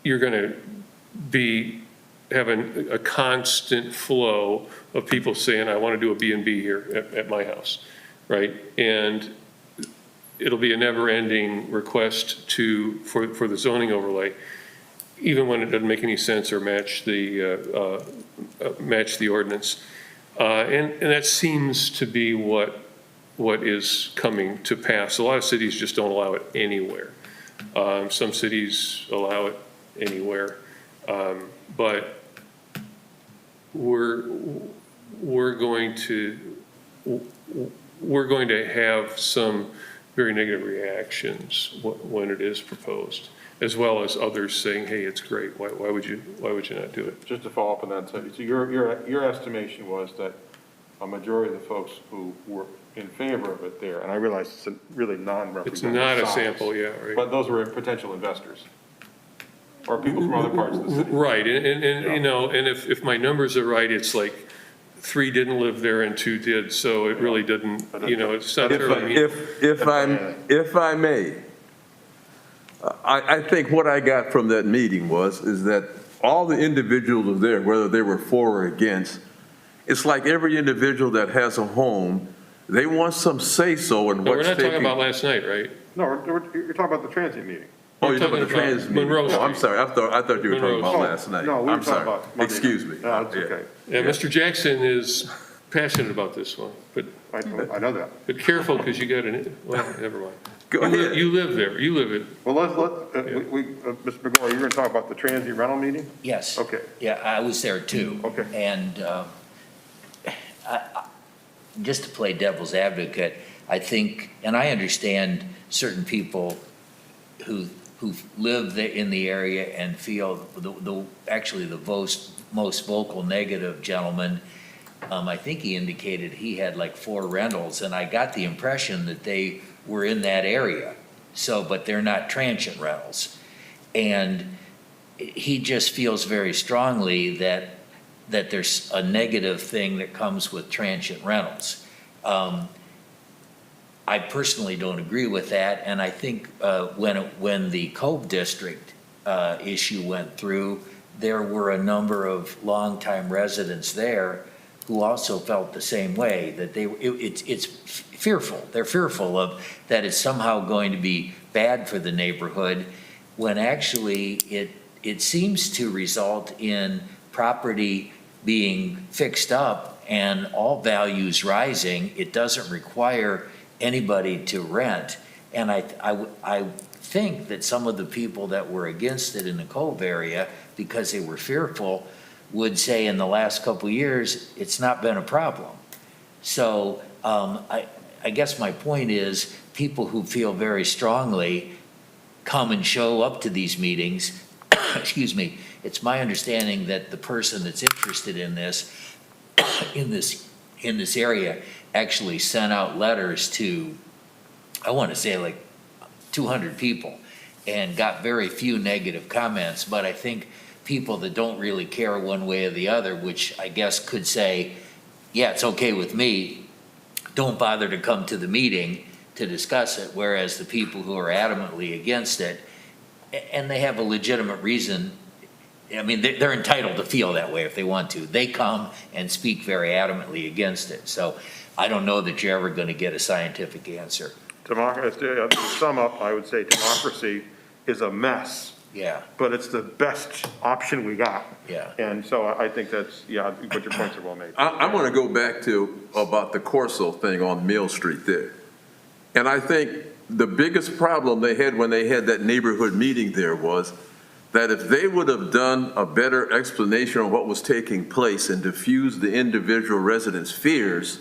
you're going to be having a constant flow of people saying, I want to do a B&B here at my house, right? And it'll be a never-ending request for the zoning overlay, even when it doesn't make any sense or match the ordinance. And that seems to be what is coming to pass. A lot of cities just don't allow it anywhere. Some cities allow it anywhere. But we're going to have some very negative reactions when it is proposed, as well as others saying, hey, it's great. Why would you not do it?
Just to follow up on that, so your estimation was that a majority of the folks who were in favor of it there, and I realize it's a really non-representative
It's not a
size,
sample, yeah, right.
but those were potential investors or people from other parts of the city.
Right, and you know, and if my numbers are right, it's like 3 didn't live there and 2 did, so it really didn't, you know, it's not terribly.
If I may, I think what I got from that meeting is that all the individuals there, whether they were for or against, it's like every individual that has a home, they want some say-so in
No,
what's
we're not
taking.
talking about last night, right?
No, you're talking about the transient meeting.
Oh, you're talking about the trans meeting?
Monroe
Oh, I'm
Street.
sorry, I thought you were talking about
Monroe.
last night.
No, we were
I'm
talking
sorry.
about Monday
Excuse
night.
me.
No, it's okay.
Yeah, Mr. Jackson is passionate about this one, but
I know that.
but careful, because you got well, never mind.
Go ahead.
You live there, you live it.
Well, Mr. McGuire, you're going to talk about the transient rental meeting?
Yes.
Okay.
Yeah, I was there too.
Okay.
And just to play devil's advocate, I think, and I understand certain people who live in the area and feel actually the most vocal negative gentleman, I think he indicated he had like 4 rentals, and I got the impression that they were in that area. So, but they're not transient rentals. And he just feels very strongly that there's a negative thing that comes with transient rentals. I personally don't agree with that, and I think when the Cove District issue went through, there were a number of longtime residents there who also felt the same way, that it's fearful. They're fearful of that it's somehow going to be bad for the neighborhood, when actually it seems to result in property being fixed up and all values rising. It doesn't require anybody to rent. And I think that some of the people that were against it in the Cove area, because they were fearful, would say in the last couple of years, it's not been a problem. So I guess my point is, people who feel very strongly come and show up to these meetings. Excuse me. It's my understanding that the person that's interested in this area actually sent out letters to, I want to say like 200 people, and got very few negative comments. But I think people that don't really care one way or the other, which I guess could say, yeah, it's okay with me, don't bother to come to the meeting to discuss it, whereas the people who are adamantly against it, and they have a legitimate reason, I mean, they're entitled to feel that way if they want to. They come and speak very adamantly against it. So I don't know that you're ever going to get a scientific answer.
To sum up, I would say democracy is a mess.
Yeah.
But it's the best option we got.
Yeah.
And so I think that's, but your points are well made.
I want to go back to about the Corso thing on Mill Street there. And I think the biggest problem they had when they had that neighborhood meeting there was that if they would have done a better explanation of what was taking place and diffused the individual residents' fears,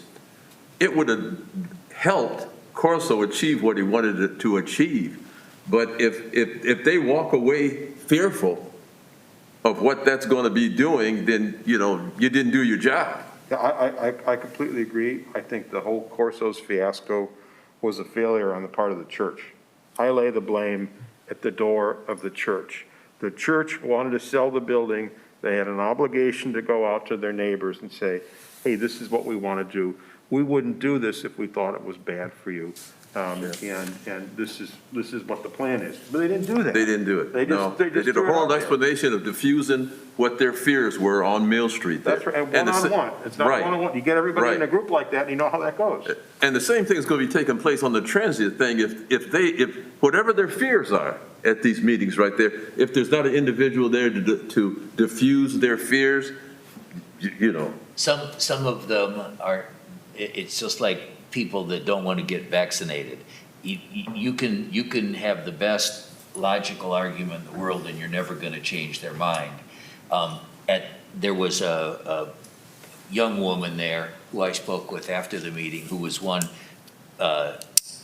it would have helped Corso achieve what he wanted it to achieve. But if they walk away fearful of what that's going to be doing, then, you didn't do your job.
Yeah, I completely agree. I think the whole Corso's fiasco was a failure on the part of the church. I lay the blame at the door of the church. The church wanted to sell the building. They had an obligation to go out to their neighbors and say, hey, this is what we want to do. We wouldn't do this if we thought it was bad for you. And this is what the plan is. But they didn't do that.
They didn't do it.
They
No.
just
They did a
threw it
whole
out there.
explanation of diffusing what their fears were on Mill Street there.
That's right, and
the sa-
one-on-one. It's not
right.
one-on-one. You get everybody in a
Right.
group like that, and you know how that goes.
And the same thing is going to be taking place on the transient thing. If whatever their fears are at these meetings right there, if there's not an individual there to diffuse their fears, you know.
Some of them are, it's just like people that don't want to get vaccinated. You can have the best logical argument in the world and you're never going to change their mind. There was a young woman there who I spoke with after the meeting who was one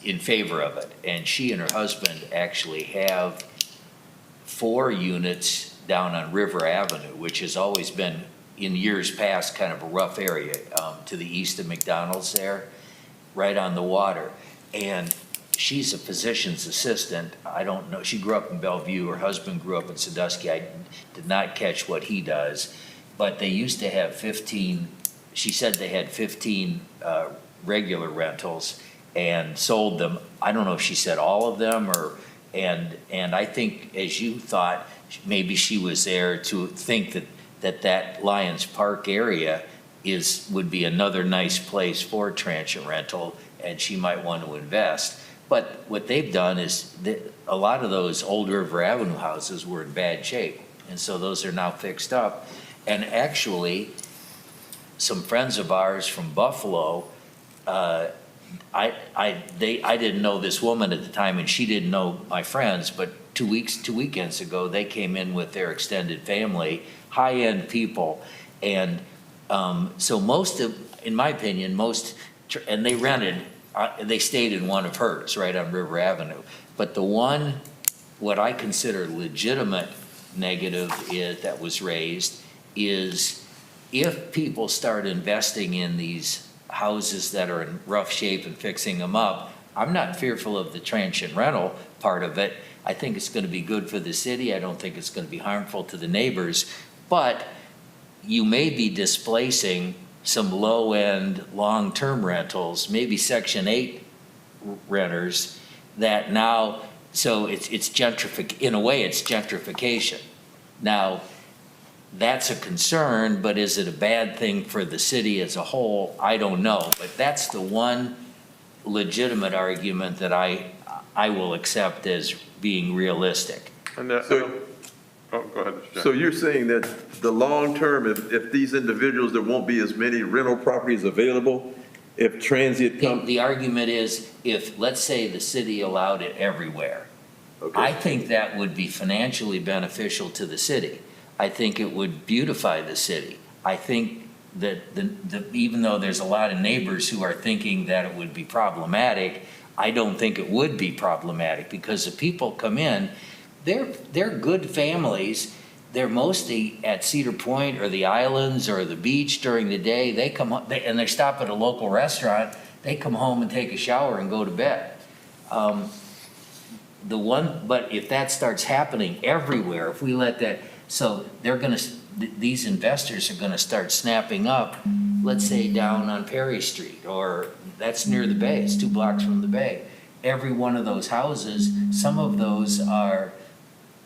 in favor of it. And she and her husband actually have 4 units down on River Avenue, which has always been, in years past, kind of a rough area to the east of McDonald's there, right on the water. And she's a physician's assistant. I don't know. She grew up in Bellevue. Her husband grew up in Sandusky. I did not catch what he does. But they used to have 15, she said they had 15 regular rentals and sold them. I don't know if she said all of them or, and I think as you thought, maybe she was there to think that Lions Park area would be another nice place for transient rental and she might want to invest. But what they've done is a lot of those old River Avenue houses were in bad shape. And so those are now fixed up. And actually, some friends of ours from Buffalo, I didn't know this woman at the time and she didn't know my friends, but 2 weekends ago, they came in with their extended family, high-end people. And so in my opinion, and they rented, they stayed in one of hers right on River Avenue. But the one, what I consider legitimate negative that was raised is if people start investing in these houses that are in rough shape and fixing them up, I'm not fearful of the transient rental part of it. I think it's going to be good for the city. I don't think it's going to be harmful to the neighbors. But you may be displacing some low-end, long-term rentals, maybe Section 8 renters that now, so it's in a way, it's gentrification. Now, that's a concern, but is it a bad thing for the city as a whole? I don't know, but that's the one legitimate argument that I will accept as being realistic.
And
So-
go ahead, Mr. Jackson.
So you're saying that the long term, if these individuals, there won't be as many rental properties available, if transient comes?
The argument is if, let's say, the city allowed it everywhere, I think that would be financially beneficial to the city. I think it would beautify the city. I think that even though there's a lot of neighbors who are thinking that it would be problematic, I don't think it would be problematic because the people come in, they're good families. They're mostly at Cedar Point or the islands or the beach during the day. They come and they stop at a local restaurant. They come home and take a shower and go to bed. But if that starts happening everywhere, if we let that, so these investors are gonna start snapping up, let's say down on Perry Street, or that's near the bay, it's 2 blocks from the bay. Every one of those houses, some of those are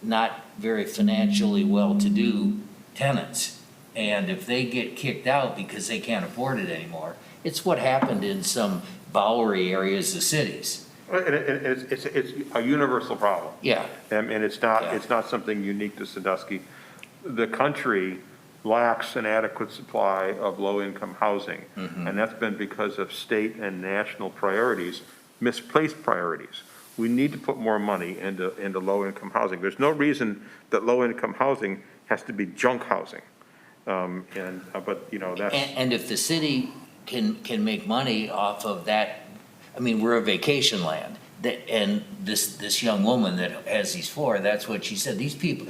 not very financially well-to-do tenants. And if they get kicked out because they can't afford it anymore, it's what happened in some Bowery areas of cities.
And it's a universal problem.
Yeah.
And it's not something unique to Sandusky. The country lacks an adequate supply of low-income housing.
Mm-hmm.
And that's been because of state and national priorities, misplaced priorities. We need to put more money into low-income housing. There's no reason that low-income housing has to be junk housing. But, you know, that's.
And if the city can make money off of that, I mean, we're a vacation land. And this young woman that has these 4, that's what she said. These people,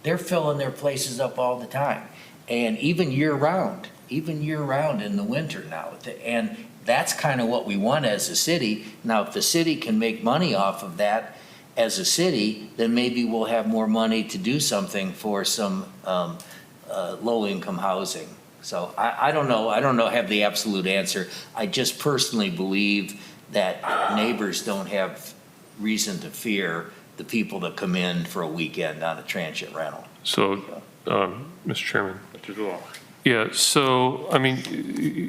they're filling their places up all the time. And even year-round in the winter now. And that's kind of what we want as a city. Now, if the city can make money off of that as a city, then maybe we'll have more money to do something for some low-income housing. So I don't know, have the absolute answer. I just personally believe that neighbors don't have reason to fear the people that come in for a weekend on a transient rental.
So, Mr. Chairman.
Mr. Zuloff.
Yeah, so, I mean,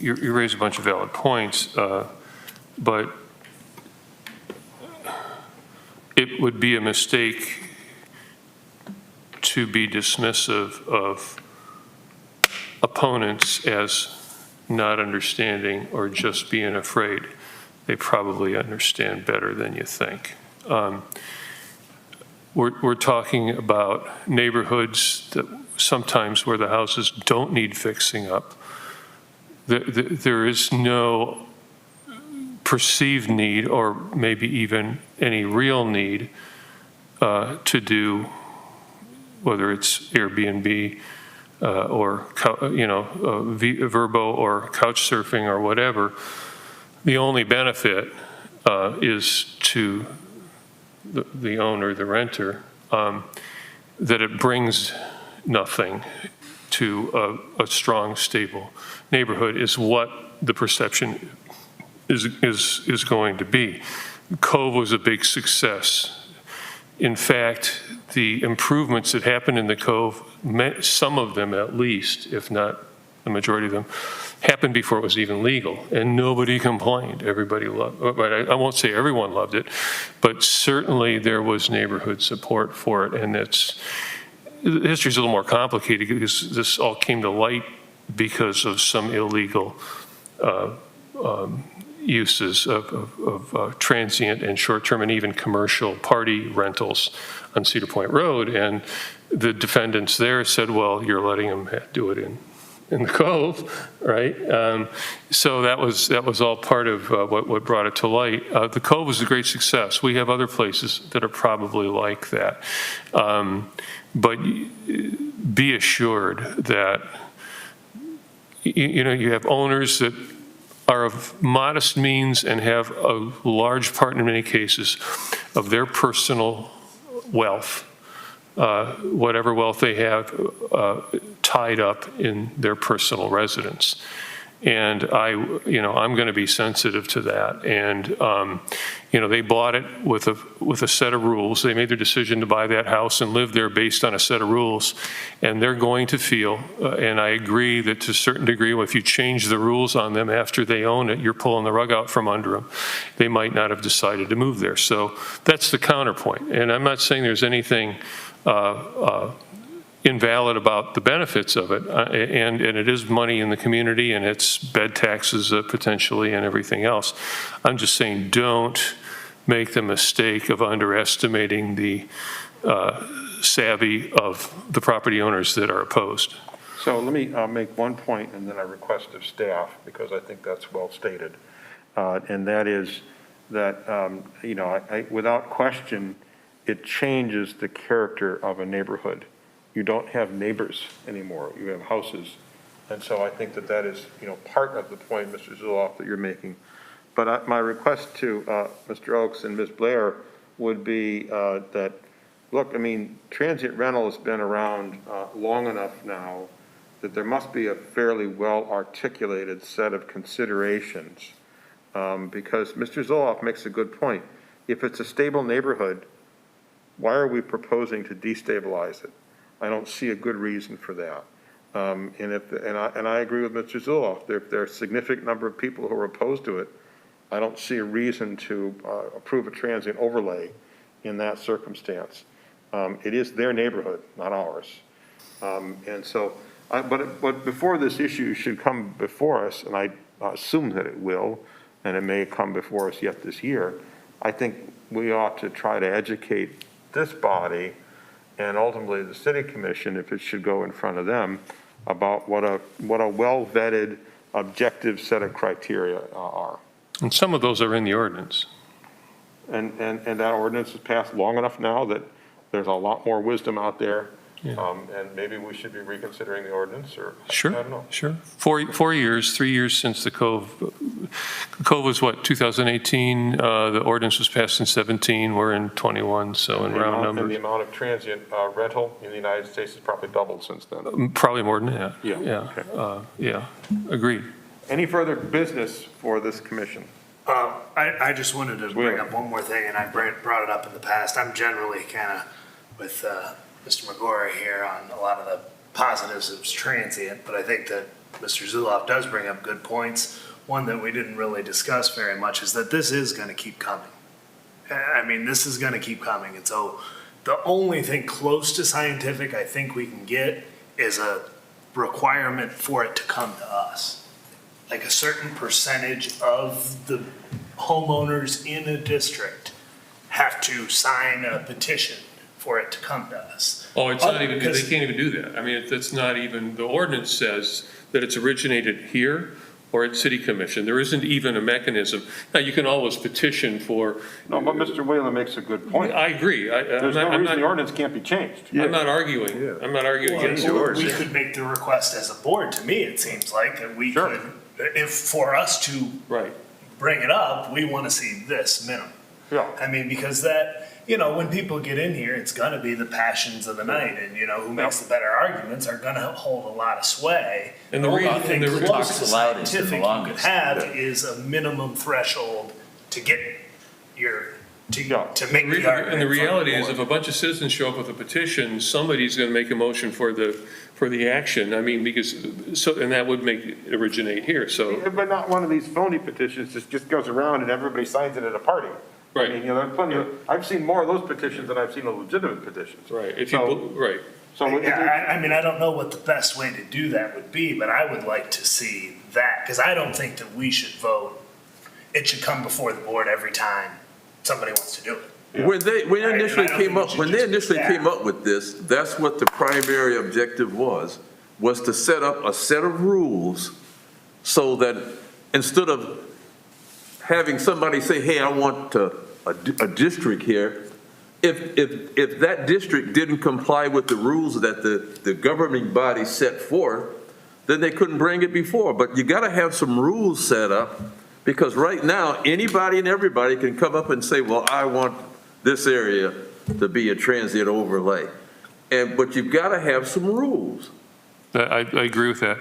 you raise a bunch of valid points, but it would be a mistake to be dismissive of opponents as not understanding or just being afraid. They probably understand better than you think. We're talking about neighborhoods that sometimes where the houses don't need fixing up. There is no perceived need or maybe even any real need to do, whether it's Airbnb or, Vrbo or couch surfing or whatever. The only benefit is to the owner, the renter, that it brings nothing to a strong, stable neighborhood is what the perception is going to be. Cove was a big success. In fact, the improvements that happened in the Cove, some of them at least, if not the majority of them, happened before it was even legal, and nobody complained. Everybody loved it. But I won't say everyone loved it, but certainly there was neighborhood support for it, and the history's a little more complicated because this all came to light because of some illegal uses of transient and short-term and even commercial party rentals on Cedar Point Road, and the defendants there said, well, you're letting them do it in the Cove, right? So that was all part of what brought it to light. The Cove was a great success. We have other places that are probably like that. But be assured that, you have owners that are of modest means and have a large part in many cases of their personal wealth, whatever wealth they have, tied up in their personal residence. And I'm going to be sensitive to that. And, they bought it with a set of rules. They made their decision to buy that house and live there based on a set of rules. And they're going to feel, and I agree that to a certain degree, if you change the rules on them after they own it, you're pulling the rug out from under them. They might not have decided to move there. So that's the counterpoint. And I'm not saying there's anything invalid about the benefits of it, and it is money in the community, and it's bed taxes potentially and everything else. I'm just saying don't make the mistake of underestimating the savvy of the property owners that are opposed.
So let me make one point, and then I request of staff, because I think that's well stated, and that is that, without question, it changes the character of a neighborhood. You don't have neighbors anymore. You have houses. And so I think that is, part of the point, Mr. Zuloff, that you're making. But my request to Mr. Oakes and Ms. Blair would be that, look, transient rental has been around long enough now that there must be a fairly well-articulated set of considerations. Because Mr. Zuloff makes a good point. If it's a stable neighborhood, why are we proposing to destabilize it? I don't see a good reason for that. And I agree with Mr. Zuloff. If there are a significant number of people who are opposed to it, I don't see a reason to approve a transient overlay in that circumstance. It is their neighborhood, not ours. And so, but before this issue should come before us, and I assume that it will, and it may come before us yet this year, I think we ought to try to educate this body and ultimately the city commission, if it should go in front of them, about what a well-vetted, objective set of criteria are.
And some of those are in the ordinance.
And that ordinance is passed long enough now that there's a lot more wisdom out there.
Yeah.
And maybe we should be reconsidering the ordinance, or
Sure,
I don't know.
sure. 4 years, 3 years since the Cove. The Cove was what, 2018? The ordinance was passed in 17. We're in 21, so in round
And the
numbers.
amount of transient rental in the United States has probably doubled since then.
Probably more than that.
Yeah.
Yeah,
Okay.
yeah, agreed.
Any further business for this commission?
I just wanted to bring up one more thing, and I brought it up in the past. I'm generally kind of with Mr. McGorry here on a lot of the positives of transient, but I think that Mr. Zuloff does bring up good points. One that we didn't really discuss very much is that this is going to keep coming. I mean, this is going to keep coming. And so the only thing close to scientific I think we can get is a requirement for it to come to us. Like a certain percentage of the homeowners in a district have to sign a petition for it to come to us.
Oh, it's not even, they can't even do that. I mean, that's not even, the ordinance says that it's originated here or at city commission. There isn't even a mechanism. Now, you can always petition for.
No, but Mr. Whalen makes a good point.
I agree.
There's no reason the ordinance can't be changed.
I'm not arguing. I'm not arguing against yours.
We could make the request as a board, to me, it seems like, that we could, if for us to bring it up, we want to see this minimum.
Yeah.
I mean, because that, you know, when people get in here, it's gonna be the passions of the night, and, you know, who makes the better arguments are gonna hold a lot of sway.
And the
only thing close to
the loudest and the
scientific you could
longest.
have is a minimum threshold to get your, to make the argument.
And the reality is,
from
if a bunch of citizens show up with a petition, somebody's gonna make a motion for the action. I mean, because, so, and that would make it originate here, so.
But not one of these phony petitions that just goes around and everybody signs it at a party.
Right.
I mean, you know, there's plenty of, I've seen more of those petitions than I've seen of legitimate petitions.
Right, if
So-
you, right.
So,
I mean, I don't know what the best way to do that would be, but I would like to see that, because I don't think that we should vote. It should come before the board every time somebody wants to do it.
When they initially came up,
Yeah.
with this, that's what the primary objective was to set up a set of rules so that instead of having somebody say, hey, I want a district here, if that district didn't comply with the rules that the governing body set forth, then they couldn't bring it before. But you gotta have some rules set up, because right now, anybody and everybody can come up and say, well, I want this area to be a transient overlay. But you've gotta have some rules.
I agree with that.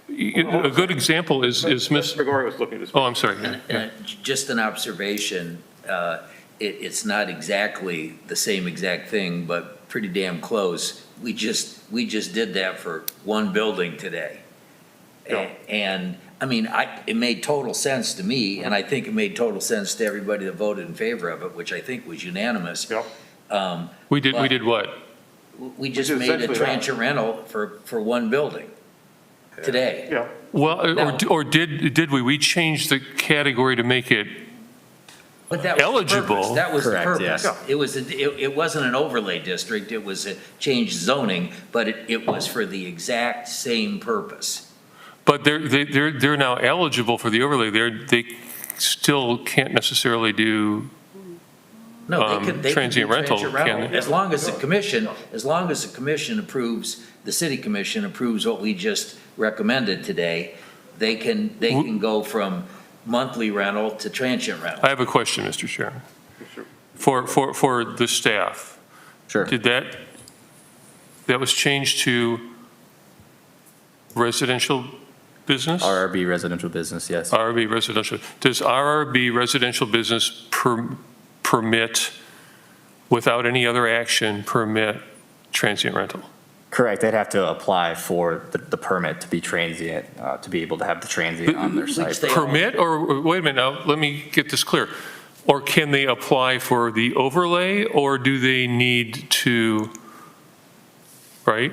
A good example is Miss.
Mr. McGorry was looking to speak.
Oh, I'm sorry.
Just an observation, it's not exactly the same exact thing, but pretty damn close. We just did that for one building today. And, I mean, it made total sense to me, and I think it made total sense to everybody that voted in favor of it, which I think was unanimous.
We did what?
We just made a transient rental for one building today.
Yeah.
Well, or did we? We changed the category to make it
But that was
eligible.
the purpose. That was
Correct,
the purpose.
yes.
It wasn't an overlay district, it was a changed zoning, but it was for the exact same purpose.
But they're now eligible for the overlay. They still can't necessarily do
No, they can do
transient rental, can they?
As long as the commission approves, the city commission approves what we just recommended today, they can go from monthly rental to transient rental.
I have a question, Mr. Chairman. For the staff.
Sure.
Did that was changed to residential business?
RRB residential business, yes.
RRB residential. Does RRB residential business permit, without any other action, permit transient rental?
Correct, they'd have to apply for the permit to be transient, to be able to have the transient on their site.
Permit, or, wait a minute, now, let me get this clear. Or can they apply for the overlay, or do they need to, right?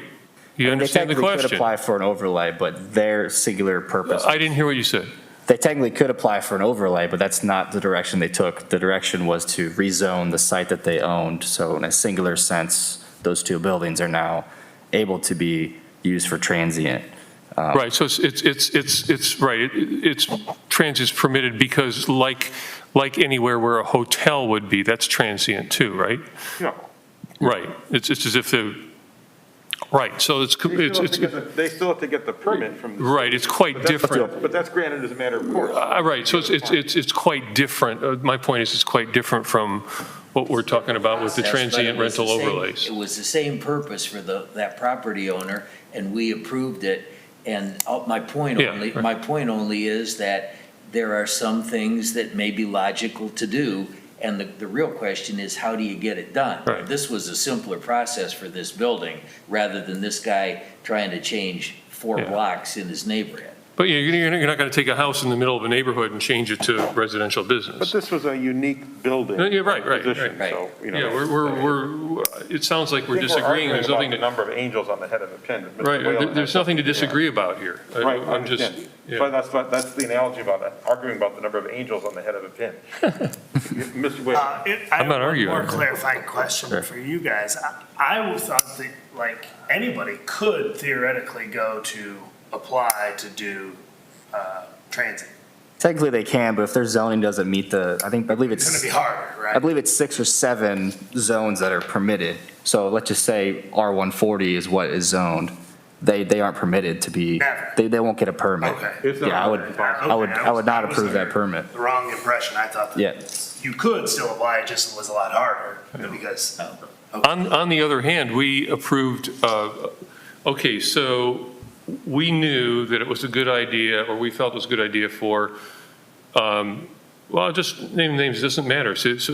You understand the
They technically could
question?
apply for an overlay, but their singular purpose.
I didn't hear what you said.
They technically could apply for an overlay, but that's not the direction they took. The direction was to rezone the site that they owned. So in a singular sense, those two buildings are now able to be used for transient.
Right, so it's right, it's transient's permitted because like anywhere where a hotel would be, that's transient too, right?
Yeah.
Right, it's as if the, right, so they
still have to get the permit from the.
Right, it's quite different.
But that's granted as a matter of course.
Right, so it's quite different. My point is it's quite different from what we're talking about with the transient rental overlays.
It was the same purpose for that property owner, and we approved it. And my point only is that there are some things that may be logical to do, and the real question is, how do you get it done?
Right.
This was a simpler process for this building, rather than this guy trying to change 4
Yeah.
blocks in his neighborhood.
But you're not going to take a house in the middle of a neighborhood and change it to residential
But
business.
this was a unique building.
Yeah, right,
position,
right.
So, you know.
Yeah, we're, it sounds like we're
I think
disagreeing. There's
arguing
nothing
about
to,
the number of angels on the head of a pin. that Mr.
right,
Whalen
there's
has
nothing to
something-
disagree about here.
Right, I
I'm just,
understand.
yeah.
But that's the analogy about it, arguing about the number of angels on the head of a pin. Mr. Whalen.
I'm not arguing.
More clarifying question for you guys. I would thought that, like, anybody could theoretically go to apply to do transit.
Technically, they can, but if their zoning doesn't meet I believe
It's
it's,
gonna be harder, right?
I believe it's 6 or 7 zones that are permitted. So let's just say R140 is what is zoned. They aren't permitted to be,
Never.
they won't get a permit.
Okay.
It's not
Yeah, I would not
I was
approve that
under
permit.
The wrong impression. I thought
Yeah.
that you could still apply, it just was a lot harder because.
On the other hand, we approved, okay, so we knew that it was a good idea, or we felt it was a good idea for, well, just name names, it doesn't matter. So Dan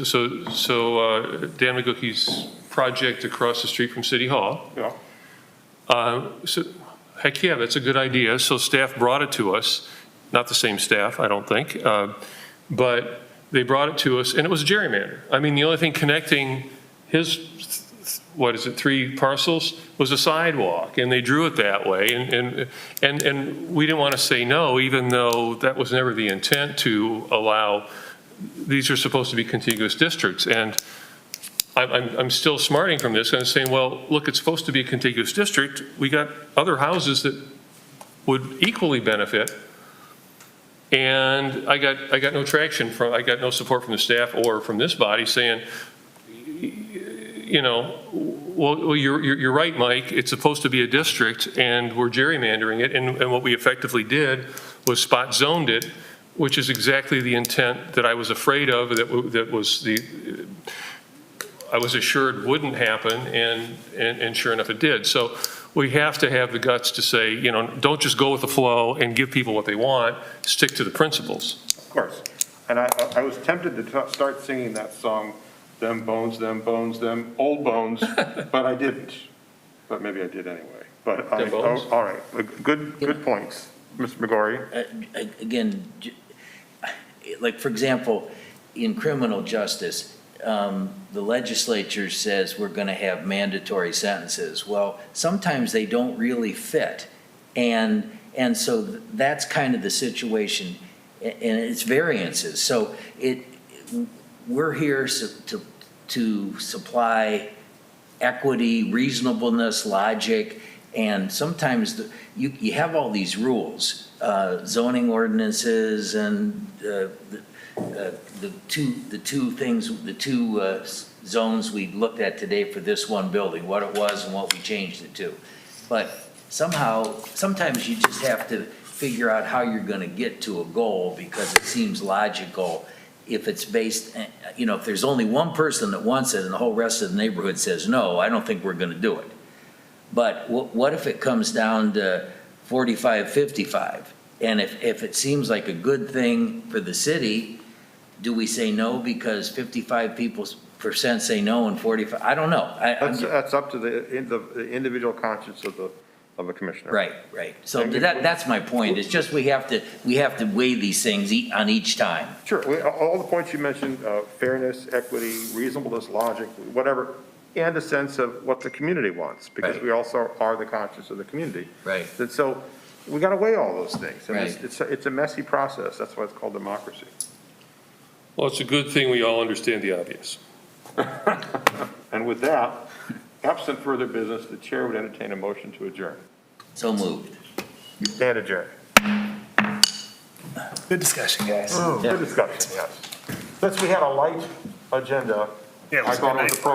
McGookie's project across the street from City Hall.
Yeah.
So, heck yeah, that's a good idea. So staff brought it to us, not the same staff, I don't think, but they brought it to us, and it was a gerrymander. I mean, the only thing connecting his, 3 parcels was a sidewalk, and they drew it that way, and we didn't want to say no, even though that was never the intent to allow, these are supposed to be contiguous districts, and I'm still smarting from this, and I'm saying, well, look, it's supposed to be a contiguous district, we got other houses that would equally benefit, and I got no traction I got no support from the staff or from this body saying, well, you're right, Mike, it's supposed to be a district, and we're gerrymandering it, and what we effectively did was spot zoned it, which is exactly the intent that I was afraid of, that was I was assured wouldn't happen, and sure enough, it did. So we have to have the guts to say, don't just go with the flow and give people what they want, stick to the principles.
Of course. And I was tempted to start singing that song, them bones, them old bones, but I didn't. But maybe I did anyway. But all right, good points, Mr. McGorry.
Again, like, for example, in criminal justice, the legislature says we're going to have mandatory sentences. Well, sometimes they don't really fit. And so that's kind of the situation, and it's variances. So we're here to supply equity, reasonableness, logic, and sometimes you have all these rules, zoning ordinances, and the two zones we looked at today for this one building, what it was and what we changed it to. But sometimes you just have to figure out how you're gonna get to a goal, because it seems logical. If it's based, if there's only one person that wants it and the whole rest of the neighborhood says no, I don't think we're gonna do it. But what if it comes down to 45-55? And if it seems like a good thing for the city, do we say no because 55% say no and 45? I don't know.
That's up to the individual conscience of a commissioner.
Right. So that's my point. It's just we have to weigh these things on each time.
Sure. All the points you mentioned, fairness, equity, reasonableness, logic, whatever, and a sense of what the community wants, because we also are the conscience of the community.
Right.
And so we got to weigh all those things. And
Right.
it's a messy process. That's why it's called democracy.
Well, it's a good thing we all understand the obvious.
And with that, absent further business, the chair would entertain a motion to adjourn.
So moved.
You stand adjourned.
Good discussion, guys.
Good discussion, yes. Since we had a light agenda,
Yeah, it was
I thought
good
it was
night.